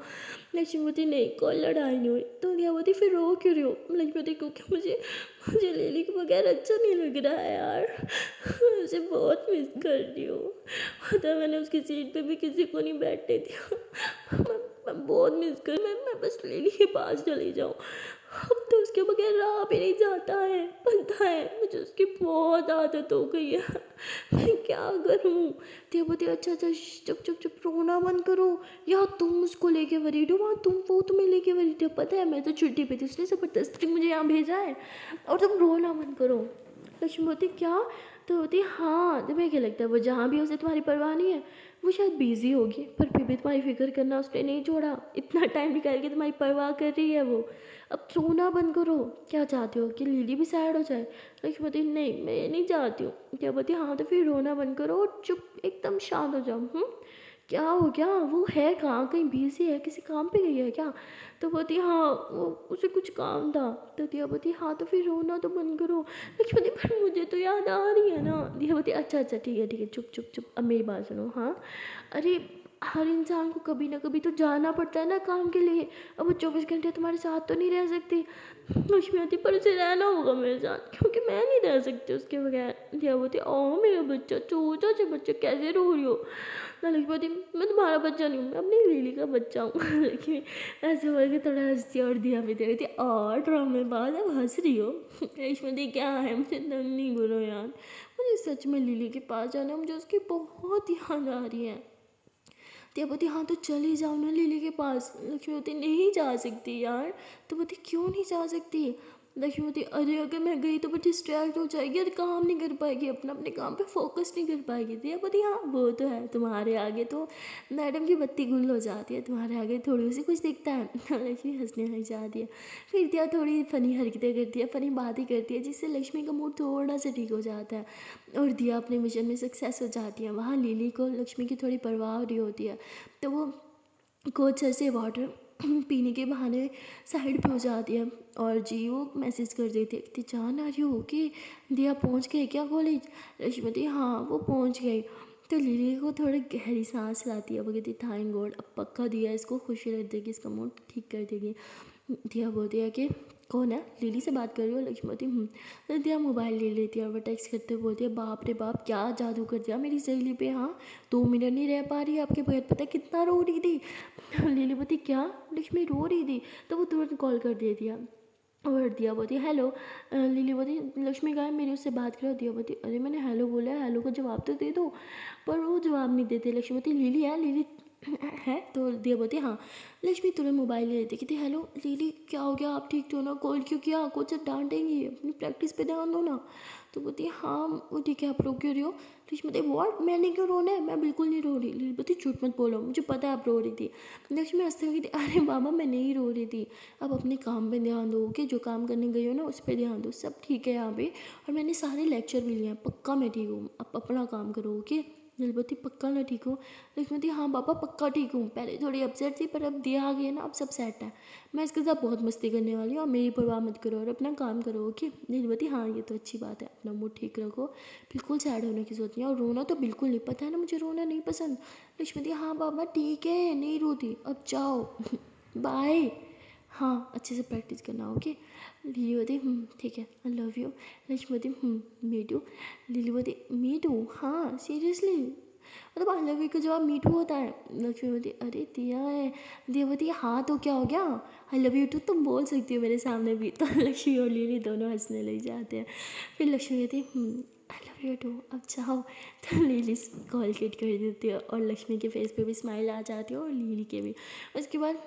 लक्ष्मी बोलती नहीं कोई लड़ाई नहीं हुई। तो दिया बोलती फिर रो क्यों रही हो। लक्ष्मी बोलती क्योंकि मुझे मुझे लिली के बगैर अच्छा नहीं लग रहा है यार, उसे बहुत मिस कर रही हूँ। तो मैंने उसकी सीट पे भी किसी को नहीं बैठने दिया, मैं बहुत मिस कर, मैं बस लिली के पास चली जाऊँ, अब तो उसके बगैर रहा भी नहीं जाता है, पता है मुझे उसकी बहुत आदत हो गई है, मैं क्या करूँ। तो बोलती अच्छा अच्छा चुप चुप चुप, रोना बंद करो। या तुम उसको लेके वरीड हो, वहाँ तुम वो तुम्हें लेके वरीड हो, पता है मैं तो छुट्टी पे थी, उसने ज़बरदस्ती मुझे यहाँ भेजा है, और तुम रोना बंद करो। लक्ष्मी बोलती क्या। तो बोलती हाँ तुम्हें क्या लगता है वो जहाँ भी उसे तुम्हारी परवाह नहीं है, वो शायद बिजी होगी पर फिर भी तुम्हारी फिक्र करना उसने नहीं छोड़ा, इतना टाइम निकाल के तुम्हारी परवाह कर रही है वो। अब रोना बंद करो, क्या चाहते हो कि लिली भी सैड हो जाए। लक्ष्मी बोलती नहीं मैं नहीं चाहती हूँ। क्या बोलती हाँ तो फिर रोना बंद करो और चुप एकदम शांत हो जाओ। क्या हो गया, वो है कहाँ, कहीं बिजी है, किसी काम पे गई है क्या। तो बोलती हाँ वो उसे कुछ काम था। तो दिया बोलती हाँ तो फिर रोना तो बंद करो। लक्ष्मी बोलती पर मुझे तो याद आ रही है ना। दिया बोलती अच्छा अच्छा ठीक है चुप चुप चुप, अब मेरी बात सुनो। हाँ अरे हर इंसान को कभी ना कभी तो जाना पड़ता है ना काम के लिए, अब वो 24 घंटे तुम्हारे साथ तो नहीं रह सकती। लक्ष्मी आती पर उसे रहना होगा मेरे साथ, क्योंकि मैं नहीं रह सकती उसके बगैर। दिया बोलती ओ मेरा बच्चा, छोटा सा बच्चा, कैसे रो रही हो। ना लक्ष्मी बोलती मैं तुम्हारा बच्चा नहीं हूँ, मैं अपनी लिली का बच्चा हूँ। लक्ष्मी ऐसे बोल के थोड़ा हंसती और दिया भी दे रही थी और ड्रामेबाज अब हंस रही हो। लक्ष्मी दी क्या है, मुझे दम नहीं बोलो यार, मुझे सच में लिली के पास जाना है, मुझे उसकी बहुत याद आ रही है। दिया बोलती हाँ तो चली जाओ ना लिली के पास। लक्ष्मी बोलती नहीं जा सकती यार। तो बोलती क्यों नहीं जा सकती। लक्ष्मी बोलती अरे अगर मैं गई तो वो डिस्ट्रैक्ट हो जाएगी और काम नहीं कर पाएगी, अपना अपने काम पे फोकस नहीं कर पाएगी। दिया बोलती हाँ वो तो है, तुम्हारे आगे तो मैडम की बत्ती गुल हो जाती है, तुम्हारे आगे थोड़ी सी कुछ दिखता है। लक्ष्मी हंसने लग जाती है। फिर दिया थोड़ी फनी हरकतें करती है, फनी बातें करती है, जिससे लक्ष्मी का मूड थोड़ा सा ठीक हो जाता है और दिया अपने मिशन में सक्सेस हो जाती है। वहाँ लिली को लक्ष्मी की थोड़ी परवाह हो रही होती है, तो वो कोच सर से वाटर पीने के बहाने साइड पे हो जाती है और जी वो मैसेज कर देती है कि जान आ रही हो कि दिया पहुंच गए क्या कॉलेज। लक्ष्मी हाँ वो पहुंच गई। तो लिली को थोड़ी गहरी सांस लाती है, वो कहती थैंक गॉड, अब पक्का दिया इसको खुशी रख देगी, इसका मूड ठीक कर देगी। दिया बोलती है कि कौन है, लिली से बात कर रही हो। लक्ष्मी बोलती तो दिया मोबाइल ले लेती है और वो टेक्स्ट करते हुए बोलती है बाप रे बाप क्या जादू कर दिया मेरी सहेली पे, हाँ 2 मिनट नहीं रह पा रही है आपके बगैर, पता है कितना रो रही थी। लिली बोलती क्या, लक्ष्मी रो रही थी। तो वो तुरंत कॉल कर दे दिया और दिया बोलती हेलो। लिली बोलती लक्ष्मी कहा है मेरी उससे बात करो। दिया बोलती अरे मैंने हेलो बोला है, हेलो का जवाब तो दे दो। पर वो जवाब नहीं देते। लक्ष्मी बोलती लिली है, लिली है। तो दिया बोलती हाँ। लक्ष्मी तुरंत मोबाइल ले लेती, कहती हेलो लिली क्या हो गया, आप ठीक तो हो ना, कॉल क्यों किया, कोच डांटेंगी, अपनी प्रैक्टिस पे ध्यान दो ना। तो बोलती हाँ वो ठीक है, आप रो क्यों रही हो। लक्ष्मी बोलती व्हाट, मैंने क्यों रोना है, मैं बिल्कुल नहीं रो रही। लिली बोलती झूठ मत बोलो, मुझे पता है आप रो रही थी। लक्ष्मी हंसते हुए कहती अरे बाबा मैं नहीं रो रही थी, अब अपने काम पे ध्यान दो कि जो काम करने गई हो ना उस पर ध्यान दो, सब ठीक है यहाँ पे, और मैंने सारे लेक्चर भी लिए हैं, पक्का मैं ठीक हूँ, अब अपना काम करो ओके। दिलबती पक्का ना ठीक हूँ। लक्ष्मी हाँ पापा पक्का ठीक हूँ, पहले थोड़ी अपसेट थी पर अब दिया आ गया ना, अब सब सेट है, मैं इसके साथ बहुत मस्ती करने वाली हूँ, और मेरी परवाह मत करो और अपना काम करो ओके। दिलबती हाँ ये तो अच्छी बात है, अपना मूड ठीक रखो, बिल्कुल सैड होने की जरूरत नहीं है, और रोना तो बिल्कुल नहीं, पता है ना मुझे रोना नहीं पसंद। लक्ष्मी हाँ पापा ठीक है नहीं रोती, अब जाओ बाय, हाँ अच्छे से प्रैक्टिस करना ओके। लिली बोलती ठीक है आई लव यू। लक्ष्मी बोलती मी टू। लिली बोलती मी टू, हाँ सीरियसली, मतलब आई लव यू का जवाब मीठू होता है। लक्ष्मी बोलती अरे दिया है। दिया बोलती हाँ तो क्या हो गया, आई लव यू टू तुम बोल सकती हो मेरे सामने भी। तो लक्ष्मी और लिली दोनों हंसने लग जाते हैं। फिर लक्ष्मी कहती आई लव यू टू, अब जाओ। तो लिली कॉल कट कर देती है और लक्ष्मी के फेस पे भी स्माइल आ जाती है और लिली के भी। उसके बाद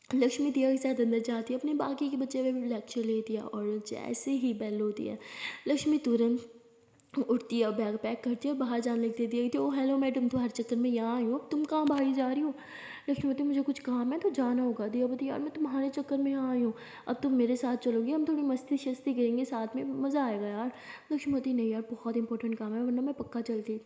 लक्ष्मी दिया के साथ अंदर जाती है, अपने बाकी के बच्चे में भी लेक्चर लेती है, और जैसे ही बेल होती है लक्ष्मी तुरंत उठती है और बैग पैक करती है और बाहर जाने लग देती है कि ओ हेलो मैडम, तुम्हारे चक्कर में यहाँ आई हूँ, अब तुम कहाँ भागी जा रही हो। लक्ष्मी बोलती मुझे कुछ काम है तो जाना होगा। दिया बोलती यार मैं तुम्हारे चक्कर में यहाँ आई हूँ, अब तुम मेरे साथ चलोगी, हम थोड़ी मस्ती शस्ती करेंगे साथ में, मज़ा आएगा यार। लक्ष्मी बोलती नहीं यार बहुत इंपॉर्टेंट काम है वरना मैं पक्का चलती।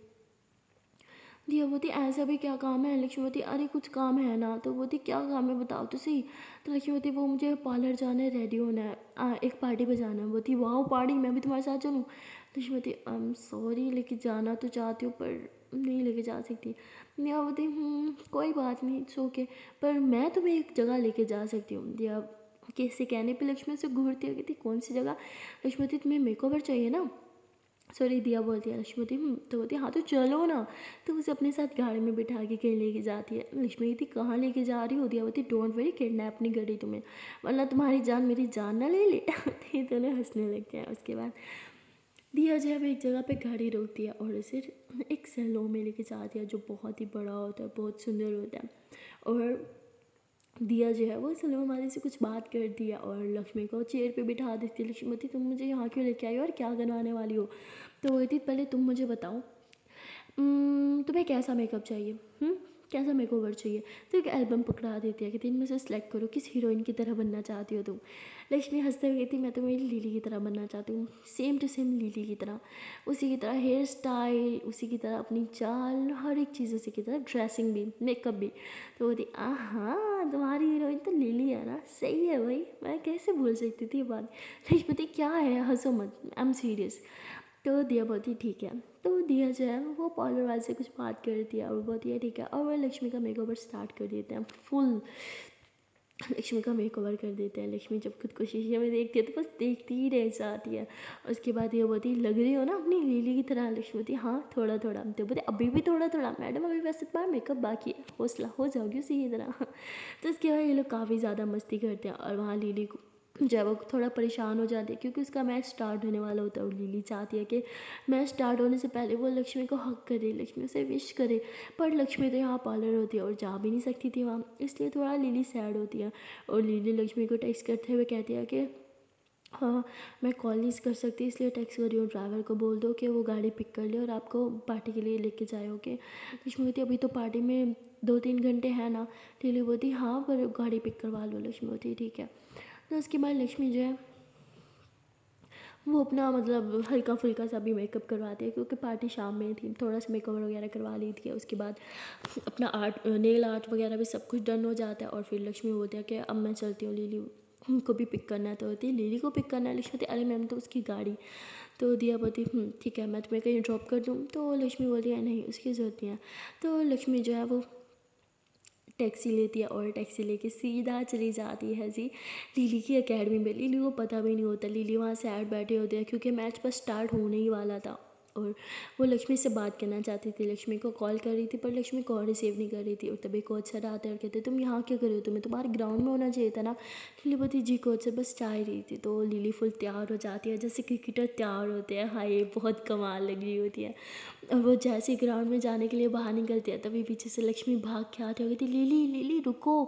दिया बोलती ऐसा भी क्या काम है। लक्ष्मी बोलती अरे कुछ काम है ना। तो बोलती क्या काम है बताओ तो सही। तो लक्ष्मी बोलती वो मुझे पार्लर जाना है, रेडी होना है, एक पार्टी पे जाना है। बोलती वाह पार्टी, मैं भी तुम्हारे साथ चलूँ। लक्ष्मी बोलती सॉरी लेके जाना तो चाहती हूँ पर नहीं लेके जा सकती। दिया बोलती कोई बात नहीं इट्स ओके, पर मैं तुम्हें एक जगह लेके जा सकती हूँ। दिया कैसे कहने पे लक्ष्मी से घूरती है, कहती कौन सी जगह। लक्ष्मी बोलती तुम्हें मेकओवर चाहिए ना। सॉरी दिया बोलती है। लक्ष्मी बोलती तो बोलती हाँ तो चलो ना। तो उसे अपने साथ गाड़ी में बिठा के कहीं लेके जाती है। लक्ष्मी कहती कहाँ लेके जा रही हो। दिया बोलती डोंट वरी किडनैप नहीं करी तुम्हें, वरना तुम्हारी जान मेरी जान ना ले ले। तो ये दोनों हंसने लगते हैं। उसके बाद दिया जब एक जगह पे गाड़ी रोकती है और उसे एक सैलून में लेके जाती है जो बहुत ही बड़ा होता है, बहुत सुंदर होता है। और दिया जो है वो सलून वाले से कुछ बात करती है और लक्ष्मी को चेयर पे बिठा देती है। लक्ष्मी बोलती तुम मुझे यहाँ क्यों लेके आई हो और क्या करवाने वाली हो। तो वो कहती पहले तुम मुझे बताओ तुम्हें कैसा मेकअप चाहिए, कैसा मेकओवर चाहिए। तो एक एल्बम पकड़ा देती है कि इनमें से सिलेक्ट करो किस हीरोइन की तरह बनना चाहती हो तुम। लक्ष्मी हंसते हुए कहती मैं तो मेरी लीली की तरह बनना चाहती हूँ, सेम टू सेम लीली की तरह, उसी की तरह हेयर स्टाइल, उसी की तरह अपनी चाल, हर एक चीज़ उसी की तरह, ड्रेसिंग भी मेकअप भी। तो बोलती हाँ तुम्हारी हीरोइन तो लीली है ना, सही है भाई, मैं कैसे भूल सकती थी ये बात। लक्ष्मी बोलती क्या है हंसो मत, आई एम सीरियस। तो दिया बोलती ठीक है। तो दिया जो है वो पार्लर वाले से कुछ बात करती है और वो बोलती है ठीक है, और वो लक्ष्मी का मेकओवर स्टार्ट कर देते हैं फुल। लक्ष्मी का मेकओवर कर देते हैं। लक्ष्मी जब खुद को शीशे में देखती है तो बस देखती ही रह जाती है। उसके बाद ये बोलती लग रही हो ना अपनी लीली की तरह। लक्ष्मी बोलती हाँ थोड़ा थोड़ा। तो बोलते अभी भी थोड़ा थोड़ा मैडम, अभी वैसे तुम्हारा मेकअप बाकी है, हौसला हो जाओगी उसी की तरह। तो उसके बाद ये लोग काफ़ी ज़्यादा मस्ती करते हैं और वहाँ लीली को जब वो थोड़ा परेशान हो जाती है क्योंकि उसका मैच स्टार्ट होने वाला होता है और लीली चाहती है कि मैच स्टार्ट होने से पहले वो लक्ष्मी को हक करे, लक्ष्मी उसे विश करे। पर लक्ष्मी तो यहाँ पार्लर होती है और जा भी नहीं सकती थी वहाँ, इसलिए थोड़ा लीली सैड होती है। और लीली लक्ष्मी को टेक्स्ट करते हुए कहती है कि हाँ मैं कॉल नहीं कर सकती इसलिए टेक्स्ट कर रही हूँ, ड्राइवर को बोल दो कि वो गाड़ी पिक कर ले और आपको पार्टी के लिए लेके जाए। ओके। लक्ष्मी बोलती अभी तो पार्टी में 2-3 घंटे हैं ना। लीली बोलती हाँ पर गाड़ी पिक करवा लो। लक्ष्मी बोलती ठीक है। तो उसके बाद लक्ष्मी जो है वो अपना मतलब हल्का फुल्का सा भी मेकअप करवाती है क्योंकि पार्टी शाम में थी, थोड़ा सा मेकअप वगैरह करवा ली थी। उसके बाद अपना आर्ट नेल आर्ट वगैरह भी सब कुछ डन हो जाता है और फिर लक्ष्मी बोलती है कि अब मैं चलती हूँ, लीली को भी पिक करना है। तो होती है लीली को पिक करना है। लक्ष्मी बोलती अरे मैम तो उसकी गाड़ी। तो दिया बोलती ठीक है मैं तुम्हें कहीं ड्रॉप कर दूँ। तो लक्ष्मी बोलती है नहीं उसकी ज़रूरत नहीं है। तो लक्ष्मी जो है वो टैक्सी लेती है और टैक्सी लेके सीधा चली जाती है जी लीली की एकेडमी में। लीली को पता भी नहीं होता, लीली वहाँ सैड बैठे होते हैं क्योंकि मैच बस स्टार्ट होने ही वाला था और वो लक्ष्मी से बात करना चाहती थी। लक्ष्मी को कॉल कर रही थी पर लक्ष्मी कॉल रिसीव नहीं कर रही थी। और तभी कोच सर आते और कहते तुम यहाँ क्या कर रहे हो, तुम्हें तुम्हारे ग्राउंड में होना चाहिए था ना। लीली बोलती जी कोच सर बस चाह रही थी। तो लीली फुल तैयार हो जाती है जैसे क्रिकेटर तैयार होते हैं, हाँ ये बहुत कमाल लग रही होती है। और वो जैसे ग्राउंड में जाने के लिए बाहर निकलती है तभी पीछे से लक्ष्मी भाग के आती होगी थी लीली लीली रुको।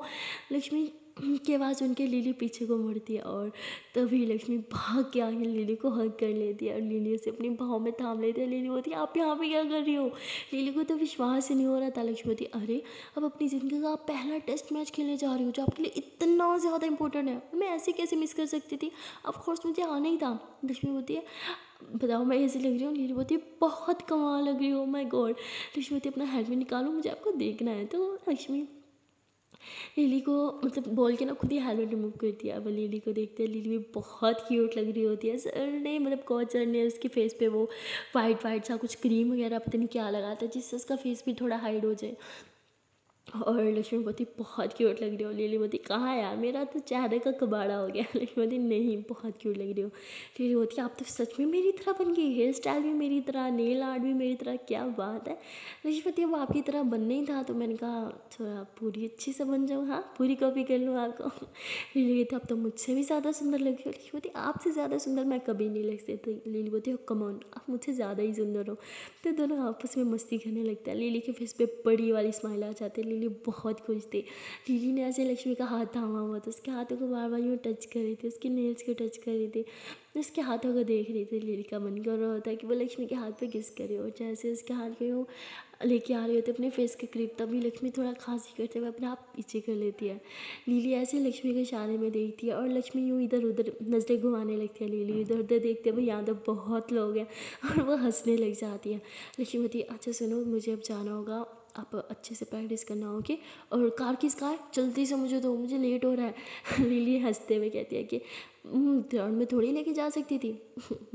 लक्ष्मी की आवाज़ सुन के लीली पीछे को मुड़ती है और तभी लक्ष्मी भाग के आके लीली को हग कर लेती है और लीली उसे अपनी बाहों में थाम लेती है। लीली बोलती है आप यहाँ पे क्या कर रही हो। लीली को तो विश्वास ही नहीं हो रहा था। लक्ष्मी बोलती अरे अब अपनी ज़िंदगी का आप पहला टेस्ट मैच खेलने जा रही हो जो आपके लिए इतना ज़्यादा इंपॉर्टेंट है, मैं ऐसे कैसे मिस कर सकती थी, ऑफकोर्स मुझे आना ही था। लक्ष्मी बोलती है बताओ मैं ऐसी लग रही हूँ। लीली बोलती है बहुत कमाल लग रही हो, माय गॉड। लक्ष्मी बोलती है अपना हेलमेट निकालो मुझे आपको देखना है। तो लक्ष्मी लीली को मतलब बोल के ना खुद ही हेलमेट रिमूव कर दिया। अब लीली को देखते हैं लीली भी बहुत क्यूट लग रही होती है। सर ने मतलब कोच सर ने उसके फेस पे वो वाइट वाइट सा कुछ क्रीम वगैरह पता नहीं क्या लगाता है जिससे उसका फेस भी थोड़ा हाइड हो जाए। और लक्ष्मी बोलती बहुत क्यूट लग रही हो। लीली बोलती कहाँ यार मेरा तो चेहरे का कबाड़ा हो गया। लक्ष्मी बोलती नहीं बहुत क्यूट लग रही हो। लीली बोलती आप तो सच में मेरी तरह बन गई, हेयर स्टाइल भी मेरी तरह, नेल आर्ट भी मेरी तरह, क्या बात है। लक्ष्मी बोलती अब आपकी तरह बनना ही था तो मैंने कहा थोड़ा पूरी अच्छी से बन जाऊँ, हाँ पूरी कॉपी कर लूँ आपको। लीली कहती अब तो मुझसे भी ज़्यादा सुंदर लग रही हो। लक्ष्मी बोलती आपसे ज़्यादा सुंदर मैं कभी नहीं लग सकती। लीली बोलती हो कम ऑन आप मुझसे ज़्यादा ही सुंदर हो। तो दोनों आपस में मस्ती करने लगता है। लीली के फेस पे बड़ी वाली स्माइल आ जाती है। लीली बहुत खुश थी। लीली ने ऐसे लक्ष्मी का हाथ थामा हुआ था, उसके हाथों को बार बार यूँ टच कर रही थी, उसके नेल्स को टच कर रही थी, उसके हाथों को देख रही थी। लीली का मन कर रहा होता है कि वो लक्ष्मी के हाथ पे किस करे और जैसे उसके हाथ पे यूँ लेके आ रहे होते अपने फेस के करीब, तभी लक्ष्मी थोड़ा खांसी करते हुए अपने आप पीछे कर लेती है। लीली ऐसे लक्ष्मी के इशारे में देखती है और लक्ष्मी यूँ इधर उधर नजरें घुमाने लगती है। लीली इधर उधर देखते हुए यहाँ तो बहुत लोग हैं और वो हंसने लग जाती है। लक्ष्मी बोलती है अच्छा सुनो, मुझे अब जाना होगा, आप अच्छे से प्रैक्टिस करना होगी, और कार किस कार जल्दी से मुझे दो, मुझे लेट हो रहा है। लिली हंसते हुए कहती है कि ग्राउंड में थोड़ी लेके जा सकती थी,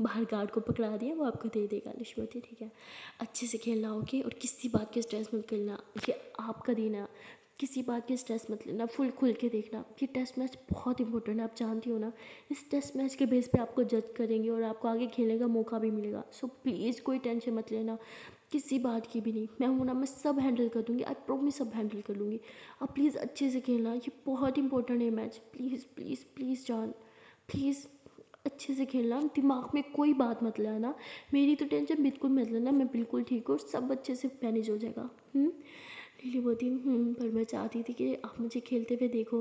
बाहर गार्ड को पकड़ा दिया, वो आपको दे देगा। लक्ष्मी होती है ठीक है, अच्छे से खेलना होगी और किसी बात की स्ट्रेस मत करना, ये आपका दिन है, किसी बात की स्ट्रेस मत लेना, फुल खुल के देखना। ये टेस्ट मैच बहुत इंपॉर्टेंट है, आप जानती हो ना, इस टेस्ट मैच के बेस पे आपको जज करेंगे और आपको आगे खेलने का मौका भी मिलेगा। सो प्लीज़ कोई टेंशन मत लेना, किसी बात की भी नहीं। मैं हूँ ना, मैं सब हैंडल कर दूँगी, आई प्रॉमिस सब हैंडल कर लूँगी। आप प्लीज़ अच्छे से खेलना, ये बहुत इंपॉर्टेंट है मैच, प्लीज़ प्लीज़ प्लीज़ जान, प्लीज़ अच्छे से खेलना, दिमाग में कोई बात मत लाना, मेरी तो टेंशन बिल्कुल मत लेना, मैं बिल्कुल ठीक हूँ, सब अच्छे से मैनेज हो जाएगा। लिली बोलती पर मैं चाहती थी कि आप मुझे खेलते हुए देखो।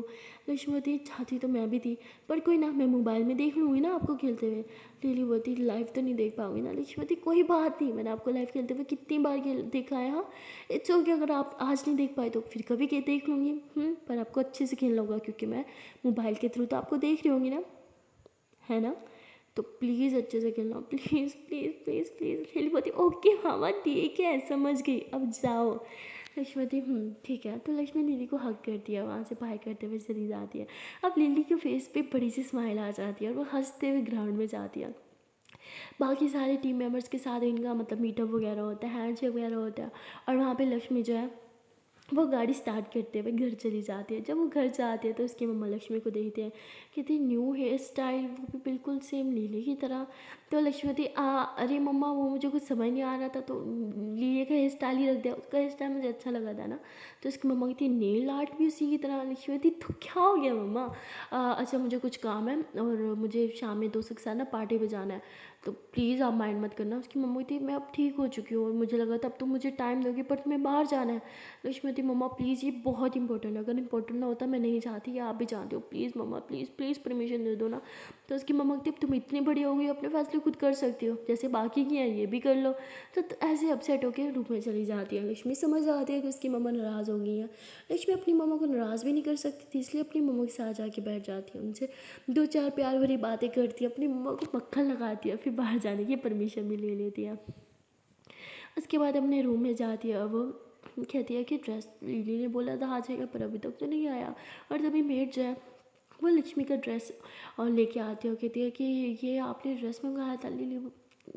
लक्ष्मी बोलती चाहती तो मैं भी थी, पर कोई ना, मैं मोबाइल में देख लूँगी ना आपको खेलते हुए। लिली बोलती लाइव तो नहीं देख पाऊँगी ना। लक्ष्मी बोलती कोई बात नहीं, मैंने आपको लाइव खेलते हुए कितनी बार देखा है। हाँ इट्स ओके, अगर आप आज नहीं देख पाए तो फिर कभी के देख लूँगी। पर आपको अच्छे से खेलना होगा, क्योंकि मैं मोबाइल के थ्रू तो आपको देख रही होंगी ना, है ना, तो प्लीज़ अच्छे से खेलना, please please please please. Lily बोलती ओके मामा ठीक है, समझ गई, अब जाओ। लक्ष्मी बोलती ठीक है। तो लक्ष्मी लिली को हक करती है, वहाँ से बाय करते हुए चली जाती है। अब लिली के फेस पे बड़ी सी स्माइल आ जाती है और वो हंसते हुए ग्राउंड में जाती है। बाकी सारे टीम मेम्बर्स के साथ इनका मतलब मीटअप वगैरह होता है, हैंडशेक वगैरह होता है, और वहाँ पे लक्ष्मी जो है वो गाड़ी स्टार्ट करते हुए घर चली जाती है। जब वो घर जाती है तो उसकी मम्मा लक्ष्मी को देखते हैं, कहती न्यू हेयर स्टाइल, वो भी बिल्कुल सेम लीली की तरह। तो लक्ष्मी कहती अरे मम्मा वो मुझे कुछ समझ नहीं आ रहा था, तो लीली का हेयर स्टाइल ही रख दिया, उसका हेयर स्टाइल मुझे अच्छा लगा था ना। तो उसकी मम्मा कहती नेल आर्ट भी उसी की तरह। लक्ष्मी कहती तो क्या हो गया मम्मा, अच्छा मुझे कुछ काम है और मुझे शाम में दोस्तों के साथ ना पार्टी पे जाना है, तो प्लीज़ आप माइंड मत करना। उसकी मम्मा कहती मैं अब ठीक हो चुकी हूँ और मुझे लगा था अब तो मुझे टाइम दोगी, पर तुम्हें बाहर जाना है। लक्ष्मी कहती मम्मा प्लीज़ ये बहुत इंपॉर्टेंट है, अगर इंपॉर्टेंट ना होता मैं नहीं चाहती, या आप भी जानते हो, प्लीज़ मम्मा प्लीज़ प्लीज़ परमिशन दे दो ना। तो उसकी मम्मा कहती अब तुम इतनी बड़ी हो गई, अपने फैसले खुद कर सकती हो, जैसे बाकी की हैं ये भी कर लो। तो ऐसे अपसेट होकर रूम में चली जाती है। लक्ष्मी समझ जाती है कि उसकी मम्मा नाराज़ हो गई हैं। लक्ष्मी अपनी मम्मा को नाराज़ भी नहीं कर सकती थी, इसलिए अपनी मम्मा के साथ जाके बैठ जाती है, उनसे दो चार प्यार भरी बातें करती है, अपनी मम्मा को मक्खन लगाती है, फिर बाहर जाने की परमिशन भी ले लेती है। उसके बाद अपने रूम में जाती है। अब वो कहती है कि ड्रेस लिली ने बोला था आ जाएगा, पर अभी तक तो नहीं आया। और तभी मेड जो है वो लक्ष्मी का ड्रेस और लेके आती है और कहती है कि ये आपने ड्रेस मंगाया था लिली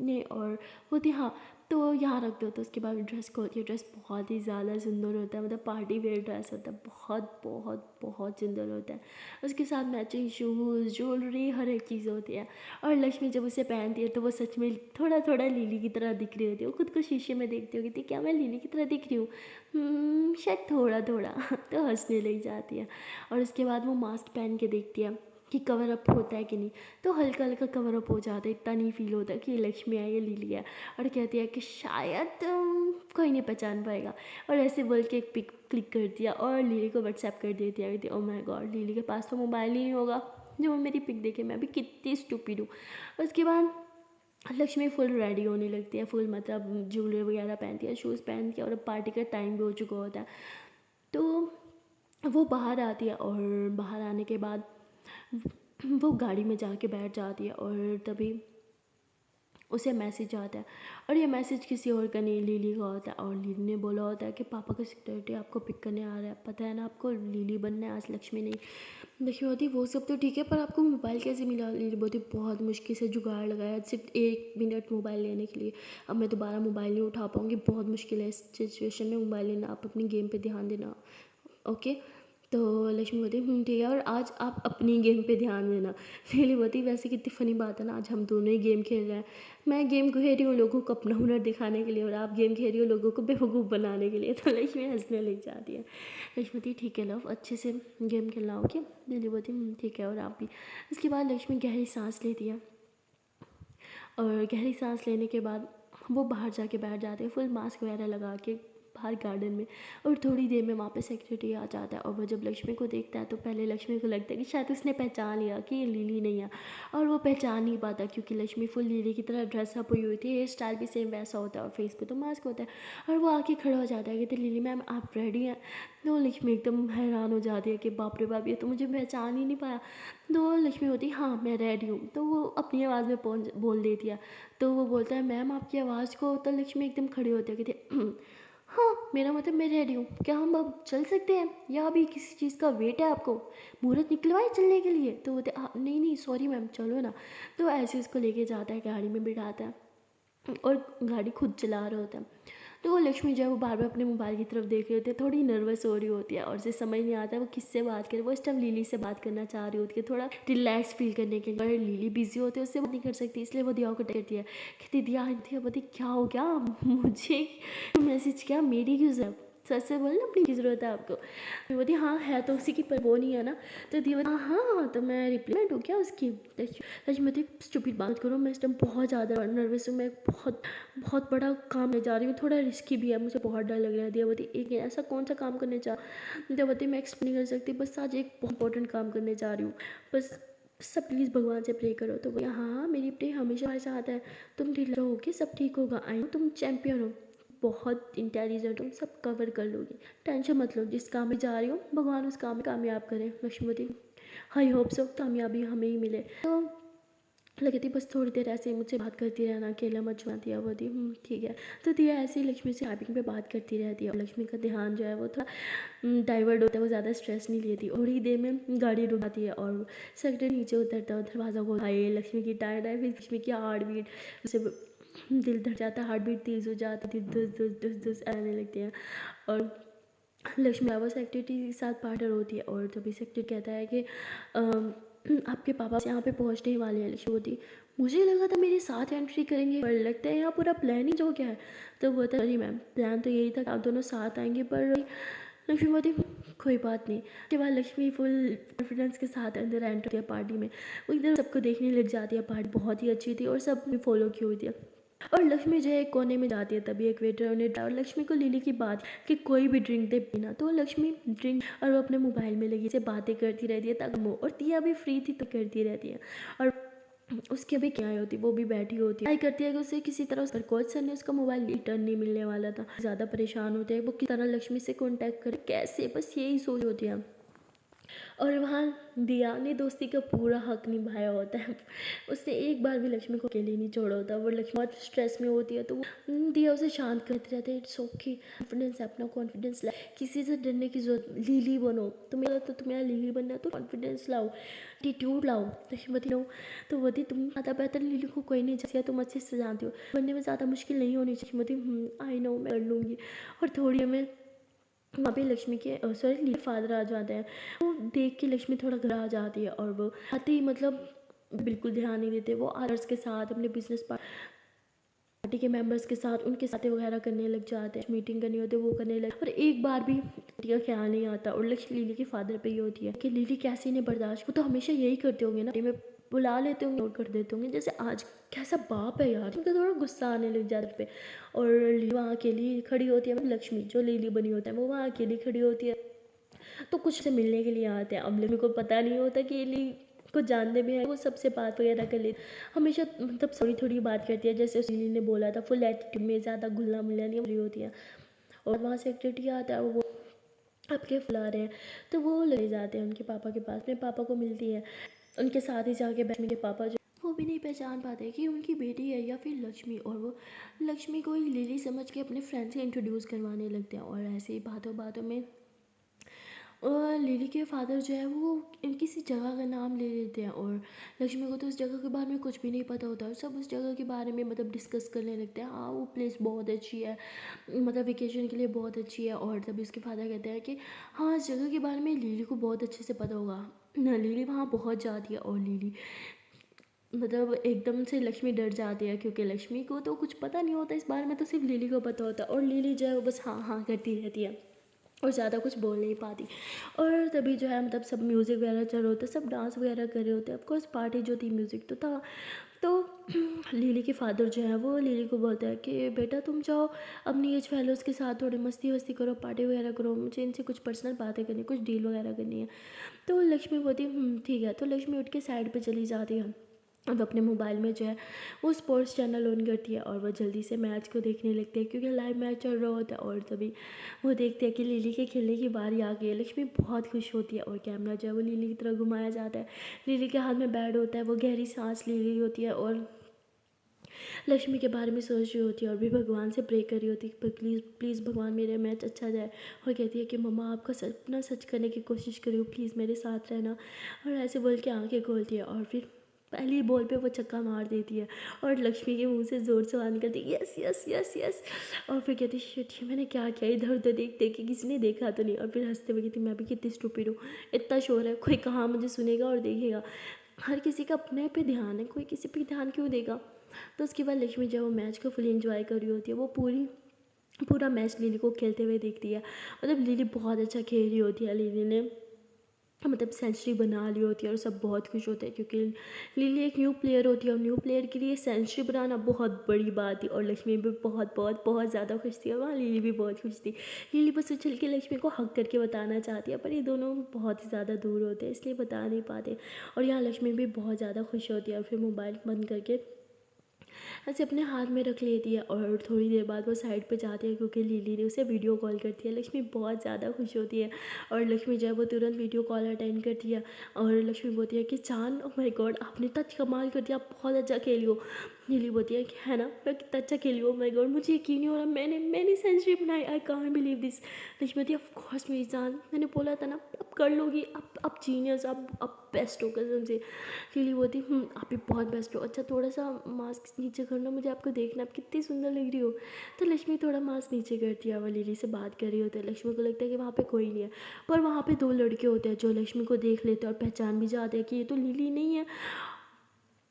ने, और बोलती हाँ तो यहाँ रख दो। तो उसके बाद ड्रेस खोलती है, ड्रेस बहुत ही ज़्यादा सुंदर होता है, मतलब पार्टी वेयर ड्रेस होता है, बहुत बहुत बहुत सुंदर होता है। उसके साथ मैचिंग शूज़, ज्वेलरी, हर एक चीज़ होती है। और लक्ष्मी जब उसे पहनती है तो वो सच में थोड़ा थोड़ा लिली की तरह दिख रही होती है। वो खुद को शीशे में देखती होगी, क्या मैं लिली की तरह दिख रही हूँ, शायद थोड़ा थोड़ा। तो हंसने लग जाती है। और उसके बाद वो मास्क पहन के देखती है कि कवर अप होता है कि नहीं, तो हल्का हल्का कवर अप हो जाता है, इतना नहीं फील होता कि ये लक्ष्मी है ये लिली है। और कहती है कि शायद कोई नहीं पहचान पाएगा, और ऐसे बोल के एक पिक क्लिक कर दिया और लिली को व्हाट्सएप कर देती है। कहती ओ माय गॉड, लिली के पास तो मोबाइल ही नहीं होगा जो वो मेरी पिक देखे, मैं भी कितनी स्टूपिड हूँ। उसके बाद लक्ष्मी फुल रेडी होने लगती है, फुल मतलब ज्वेलरी वगैरह पहनती है, शूज़ पहनती है, और अब पार्टी का टाइम भी हो चुका होता है। तो वो बाहर आती है और बाहर आने के बाद वो गाड़ी में जाके बैठ जाती है, और तभी उसे मैसेज आता है, और ये मैसेज किसी और का नहीं लिली का होता है। और लिली ने बोला होता है कि पापा का सिक्योरिटी आपको पिक करने आ रहा है, पता है ना आपको, लिली बनना है आज, लक्ष्मी नहीं। लक्ष्मी होती वो सब तो ठीक है, पर आपको मोबाइल कैसे मिला। लिली बोलती बहुत मुश्किल से जुगाड़ लगाया, सिर्फ 1 मिनट मोबाइल लेने के लिए, अब मैं दोबारा मोबाइल नहीं उठा पाऊँगी, बहुत मुश्किल है इस सिचुएशन में मोबाइल लेना, आप अपनी गेम पर ध्यान देना ओके। तो लक्ष्मी बोलती ठीक है, और आज आप अपनी गेम पे ध्यान देना। लिली बोलती वैसे कितनी फ़नी बात है ना, आज हम दोनों ही गेम खेल रहे हैं, मैं गेम खेल रही हूँ लोगों को अपना हुनर दिखाने के लिए, और आप गेम खेल रही हो लोगों को बेवकूफ़ बनाने के लिए। तो लक्ष्मी हंसने लग जाती है। लक्ष्मी बोलती ठीक है लव, अच्छे से गेम खेलना ओके। लिली बोलती ठीक है, और आप भी। उसके बाद लक्ष्मी गहरी सांस लेती है, और गहरी सांस लेने के बाद वो बाहर जाके बैठ जाते हैं, फुल मास्क वगैरह लगा के बाहर गार्डन में, और थोड़ी देर में वहाँ पे सेक्रेटरी आ जाता है। और वो जब लक्ष्मी को देखता है तो पहले लक्ष्मी को लगता है कि शायद उसने पहचान लिया कि ये लिली नहीं है, और वो पहचान नहीं पाता क्योंकि लक्ष्मी फुल लिली की तरह ड्रेस अप हुई हुई थी, हेयर स्टाइल भी सेम वैसा होता है और फेस पे तो मास्क होता है। और वो आके खड़ा हो जाता है, कहते लिली मैम आप रेडी हैं? तो लक्ष्मी एकदम हैरान हो जाती है कि बाप रे बाप, ये तो मुझे पहचान ही नहीं पाया। तो लक्ष्मी होती है हाँ मैं रेडी हूँ, तो वो अपनी आवाज़ में बोल देती है। तो वो बोलता है मैम आपकी आवाज़ को, तो लक्ष्मी एकदम खड़ी होती है, कहती हाँ मेरा मतलब मैं रेडी हूँ, क्या हम अब चल सकते हैं या अभी किसी चीज़ का वेट है आपको, मुहूर्त निकलवाए चलने के लिए? तो बोलते नहीं नहीं सॉरी मैम चलो ना। तो ऐसे उसको लेके जाता है, गाड़ी में बिठाता है और गाड़ी खुद चला रहा होता है। तो वो लक्ष्मी जो है वो बार बार अपने मोबाइल की तरफ देख रही होती है, थोड़ी नर्वस हो रही होती है और उसे समझ नहीं आता है वो किससे बात करे। वो इस टाइम लिली से बात करना चाह रही होती है, थोड़ा रिलैक्स फील करने के लिए। अगर लिली बिजी होती है उससे बात नहीं कर सकती, इसलिए वो दिया को करती है कि दिया बोलती क्या हो गया, मुझे मैसेज किया, मेरी क्यों जरूरत, सच से बोल ना अपनी की ज़रूरत है आपको? मैं बोलती हाँ है तो उसी की, पर वो नहीं है ना। तो दिया हाँ हाँ तो मैं रिप्लेमेंट हूँ क्या उसकी? लक्ष्मी स्टूपिड बात करो, मैं इस टाइम बहुत ज़्यादा नर्वस हूँ, मैं बहुत बहुत बड़ा काम ले जा रही हूँ, थोड़ा रिस्की भी है, मुझे बहुत डर लग रहा है। दिया बोलती एक ऐसा कौन सा काम करने जा? दिया बोलती मैं एक्सप्लेन नहीं कर सकती, बस आज एक बहुत इंपॉर्टेंट काम करने जा रही हूँ, बस सब प्लीज़ भगवान से प्रे करो। तो बोला हाँ मेरी प्रे हमेशा हमारे साथ है, तुम ढीला रहोगे सब ठीक होगा, आई नो तुम चैम्पियन हो, बहुत इंटेलिजेंट, तुम सब कवर कर लोगे, टेंशन मत लो, जिस काम में जा रही हो भगवान उस काम में कामयाब करें। लक्ष्मीवती आई होप सो कामयाबी हमें ही मिले। तो लगी थी बस थोड़ी देर ऐसे ही मुझसे बात करती रहना, अकेला मत छुआ। दिया वो थी ठीक है। तो दिया ऐसे ही लक्ष्मी से टाइपिंग पे बात करती रहती है और लक्ष्मी का ध्यान जो है वो थोड़ा डाइवर्ट होता है, वो ज़्यादा स्ट्रेस नहीं लेती। थोड़ी देर में गाड़ी रुकाती है और सेक्रेटरी नीचे उतरता है, दरवाज़ा खोलता है, लक्ष्मी की टाइट है, फिर लक्ष्मी की हार्ट बीट, उसे दिल धड़ जाता है, हार्ट बीट तेज़ हो जाती है, धुस धुस धुस धुस आने लगती है। और लक्ष्मी वो सेक्रेटरी के साथ पार्टनर होती है और तभी सेक्रेटरी कहता है कि आपके पापा से यहाँ पे पहुँचने ही वाले हैं। लक्ष्मी होती मुझे लगा था मेरे साथ एंट्री करेंगे, पर लगता है यहाँ पूरा प्लान ही जो क्या है। तो वो था अरे मैम प्लान तो यही था कि आप दोनों साथ आएंगे, पर लक्ष्मी बोलती कोई बात नहीं। उसके बाद लक्ष्मी फुल कॉन्फिडेंस के साथ अंदर एंटर होती है पार्टी में। वो इधर सबको देखने लग जाती है, पार्टी बहुत ही अच्छी थी और सब फॉलो की हुई थी। और लक्ष्मी जो है एक कोने में जाती है, तभी एक वेटर उन्हें और लक्ष्मी को लिली की बात कि कोई भी ड्रिंक दे पीना। तो लक्ष्मी ड्रिंक और वो अपने मोबाइल में लगी से बातें करती रहती है तक वो, और दिया भी फ्री थी तो करती रहती है। और उसकी अभी क्या होती वो भी बैठी होती है, ट्राई करती है कि उसे किसी तरह उस पर कोच सर ने उसका मोबाइल रिटर्न नहीं मिलने वाला था। ज़्यादा परेशान होते हैं वो किस तरह लक्ष्मी से कॉन्टैक्ट करे, कैसे, बस यही सोच होती है। और वहाँ दिया ने दोस्ती का पूरा हक निभाया होता है, उसने एक बार भी लक्ष्मी को अकेले नहीं छोड़ा होता। वो लक्ष्मी बहुत स्ट्रेस में होती है तो वो दिया उसे शांत करते रहते हैं, इट्स ओके, कॉन्फिडेंस है, अपना कॉन्फिडेंस लाओ, किसी से डरने की जरूरत, लिली बनो, तुम्हें लिली बनना है तो कॉन्फिडेंस लाओ, एटीट्यूड लाओ। लक्ष्मीवती लो तो वती तुम ज़्यादा बेहतर लिली को कोई नहीं जानती, तुम अच्छे से जानती हो, बनने में ज़्यादा मुश्किल नहीं होनी चाहिए। लक्ष्मीवती आई नो मैं कर लूँगी। और थोड़ी में वहाँ पे लक्ष्मी के लिली फादर आ जाते हैं, वो देख के लक्ष्मी थोड़ा घबरा जाती है और वो आते ही मतलब बिल्कुल ध्यान नहीं देते, वो आदर्श के साथ अपने बिजनेस पार्टी के मेंबर्स के साथ उनके साथ वगैरह करने लग जाते हैं, मीटिंग करनी होती है वो करने लग, और एक बार भी का ख्याल नहीं आता। और लक्ष्मी लिली के फादर पे ही होती है कि लिली कैसे इन्हें बर्दाश्त, वो तो हमेशा यही करते होंगे ना, में बुला लेते होंगे, नोट कर देते होंगे, जैसे आज कैसा बाप है यार, उनका थोड़ा गुस्सा आने लग जाता है पे। और लिली वहाँ अकेली खड़ी होती है, लक्ष्मी जो लिली बनी होता है वो वहाँ अकेली खड़ी होती है। तो कुछ से मिलने के लिए आते हैं, अब लक्ष्मी को पता नहीं होता कि लिली को जानते भी है, वो सबसे बात वगैरह कर ले, हमेशा मतलब थोड़ी थोड़ी बात करती है, जैसे लिली ने बोला था, फुल एटीट्यूड में, ज़्यादा घुलना मिलना नहीं रही होती है। और वहाँ सेक्रेटरी आता है, वो आपके फुला रहे हैं, तो वो ले जाते हैं उनके पापा के पास, अपने पापा को मिलती है, उनके साथ ही जाके बैठने के पापा जो वो भी नहीं पहचान पाते कि उनकी बेटी है या फिर लक्ष्मी, और वो लक्ष्मी को ही लिली समझ के अपने फ्रेंड से इंट्रोड्यूस करवाने लगते हैं। और ऐसे ही बातों बातों में लिली के फादर जो है वो किसी जगह का नाम ले लेते हैं, और लक्ष्मी को तो उस जगह के बारे में कुछ भी नहीं पता होता, और सब उस जगह के बारे में मतलब डिस्कस करने लगते हैं, हाँ वो प्लेस बहुत अच्छी है, मतलब वेकेशन के लिए बहुत अच्छी है। और तभी उसके फादर कहते हैं कि हाँ इस जगह के बारे में लिली को बहुत अच्छे से पता होगा ना, लिली वहाँ पहुँच जाती है। और लिली मतलब एकदम से लक्ष्मी डर जाती है, क्योंकि लक्ष्मी को तो कुछ पता नहीं होता इस बारे में, तो सिर्फ लिली को पता होता है, और लिली जो है वो बस हाँ हाँ करती रहती है। और ज़्यादा कुछ बोल नहीं पाती। और तभी जो है मतलब सब म्यूज़िक वगैरह चल रहे होते, सब डांस वगैरह कर रहे होते। ऑफ कोर्स पार्टी जो थी म्यूज़िक तो था। तो लिली के फादर जो है वो लिली को बोलता है कि बेटा तुम जाओ अपनी एज फेलोज़ के साथ थोड़ी मस्ती वस्ती करो, पार्टी वगैरह करो, मुझे इनसे कुछ पर्सनल बातें करनी, कुछ डील वगैरह करनी है। तो लक्ष्मी बोलती है ठीक है। तो लक्ष्मी उठ के साइड पे चली जाती है। अब अपने मोबाइल में जो है वो स्पोर्ट्स चैनल ऑन करती है और वो जल्दी से मैच को देखने लगती है, क्योंकि लाइव मैच चल रहा होता है। और तभी वो देखते हैं कि लिली के खेलने की बारी आ गई है। लक्ष्मी बहुत खुश होती है और कैमरा जो है वो लिली की तरफ घुमाया जाता है। लिली के हाथ में बैट होता है, वो गहरी सांस ले रही होती है और लक्ष्मी के बारे में सोच रही होती है और भी भगवान से प्रे कर रही होती है, प्लीज़ प्लीज़ भगवान मेरा मैच अच्छा जाए। और कहती है कि मम्मा आपका सपना सच करने की कोशिश करियो, प्लीज़ मेरे साथ रहना। और ऐसे बोल के आंखें खोलती है और फिर पहली बॉल पे वो छक्का मार देती है और लक्ष्मी के मुंह से ज़ोर से आवाज़ निकलती है यस यस यस यस। और फिर कहती है शिट ये मैंने क्या किया, इधर उधर देख देख के किसी ने देखा तो नहीं। और फिर हंसते हुए कहती मैं भी कितनी स्टूपिड हूँ, इतना शोर है, कोई कहाँ मुझे सुनेगा और देखेगा। हर किसी का अपने पे ध्यान है, कोई किसी पे ध्यान क्यों देगा। तो उसके बाद लक्ष्मी जब वो मैच को फुल एंजॉय कर रही होती है, वो पूरा मैच लिली को खेलते हुए देखती है। मतलब लिली बहुत अच्छा खेल रही होती है, लिली ने मतलब सेंचुरी बना ली होती है और सब बहुत खुश होते हैं, क्योंकि लिली एक न्यू प्लेयर होती है और न्यू प्लेयर के लिए सेंचुरी बनाना बहुत बड़ी बात थी। और लक्ष्मी भी बहुत बहुत बहुत ज़्यादा खुश थी और वहाँ लिली भी बहुत खुश थी। लिली बस उछल के लक्ष्मी को हक करके बताना चाहती है, पर ये दोनों बहुत ही ज़्यादा दूर होते हैं इसलिए बता नहीं पाते। और यहाँ लक्ष्मी भी बहुत ज़्यादा खुश होती है और फिर मोबाइल बंद करके ऐसे अपने हाथ में रख लेती है। और थोड़ी देर बाद वो साइड पे जाती है, क्योंकि लिली ने उसे वीडियो कॉल करती है। लक्ष्मी बहुत ज़्यादा खुश होती है और लक्ष्मी जो है वो तुरंत वीडियो कॉल अटेंड करती है। और लक्ष्मी बोलती है कि चांद ओ माय गॉड आपने तो कमाल कर दिया, आप बहुत अच्छा खेली हो। लिली बोलती है कि है ना मैं कितना अच्छा खेली हूँ, माय गॉड मुझे यकीन नहीं हो रहा, मैंने सेंचुरी बनाई, I can't believe this. Lakshmi बोलती है ऑफ कोर्स मेरी जान, मैंने बोला था ना अब कर लोगी, अब जीनियस, अब बेस्ट हो कसम से। लिली बोलती आप भी बहुत बेस्ट हो, अच्छा थोड़ा सा मास्क नीचे करना, मुझे आपको देखना, आप कितनी सुंदर लग रही हो। तो लक्ष्मी थोड़ा मास्क नीचे करती है, वो लिली से बात कर रही होती है। लक्ष्मी को लगता है कि वहाँ पे कोई नहीं है, पर वहाँ पे दो लड़के होते हैं जो लक्ष्मी को देख लेते हैं और पहचान भी जाते हैं कि ये तो लिली नहीं है।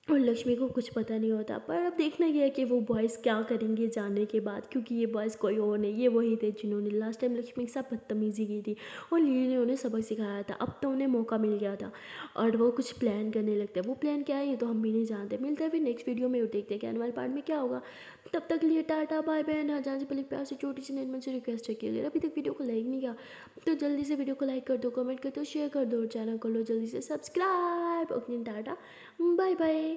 और लक्ष्मी को कुछ पता नहीं होता, पर अब देखना यह है कि वो बॉयज़ क्या करेंगे जानने के बाद, क्योंकि ये बॉयज़ कोई और नहीं, ये वही थे जिन्होंने लास्ट टाइम लक्ष्मी के साथ बदतमीज़ी की थी और लिली ने उन्हें सबक सिखाया था। अब तो उन्हें मौका मिल गया था और वो कुछ प्लान करने लगते हैं। वो प्लान क्या है ये तो हम भी नहीं जानते। मिलते हैं फिर नेक्स्ट वीडियो में, देखते हैं कि आने वाले पार्ट में क्या होगा। तब तक लिए टाटा बाय बाय। ना जाने से पहले प्यार से छोटी सी नैनमन से रिक्वेस्ट है कि अगर अभी तक वीडियो को लाइक नहीं किया तो जल्दी से वीडियो को लाइक कर दो, कमेंट कर दो, शेयर कर दो और चैनल को लो जल्दी से subscribe. Okay ta-ta bye bye.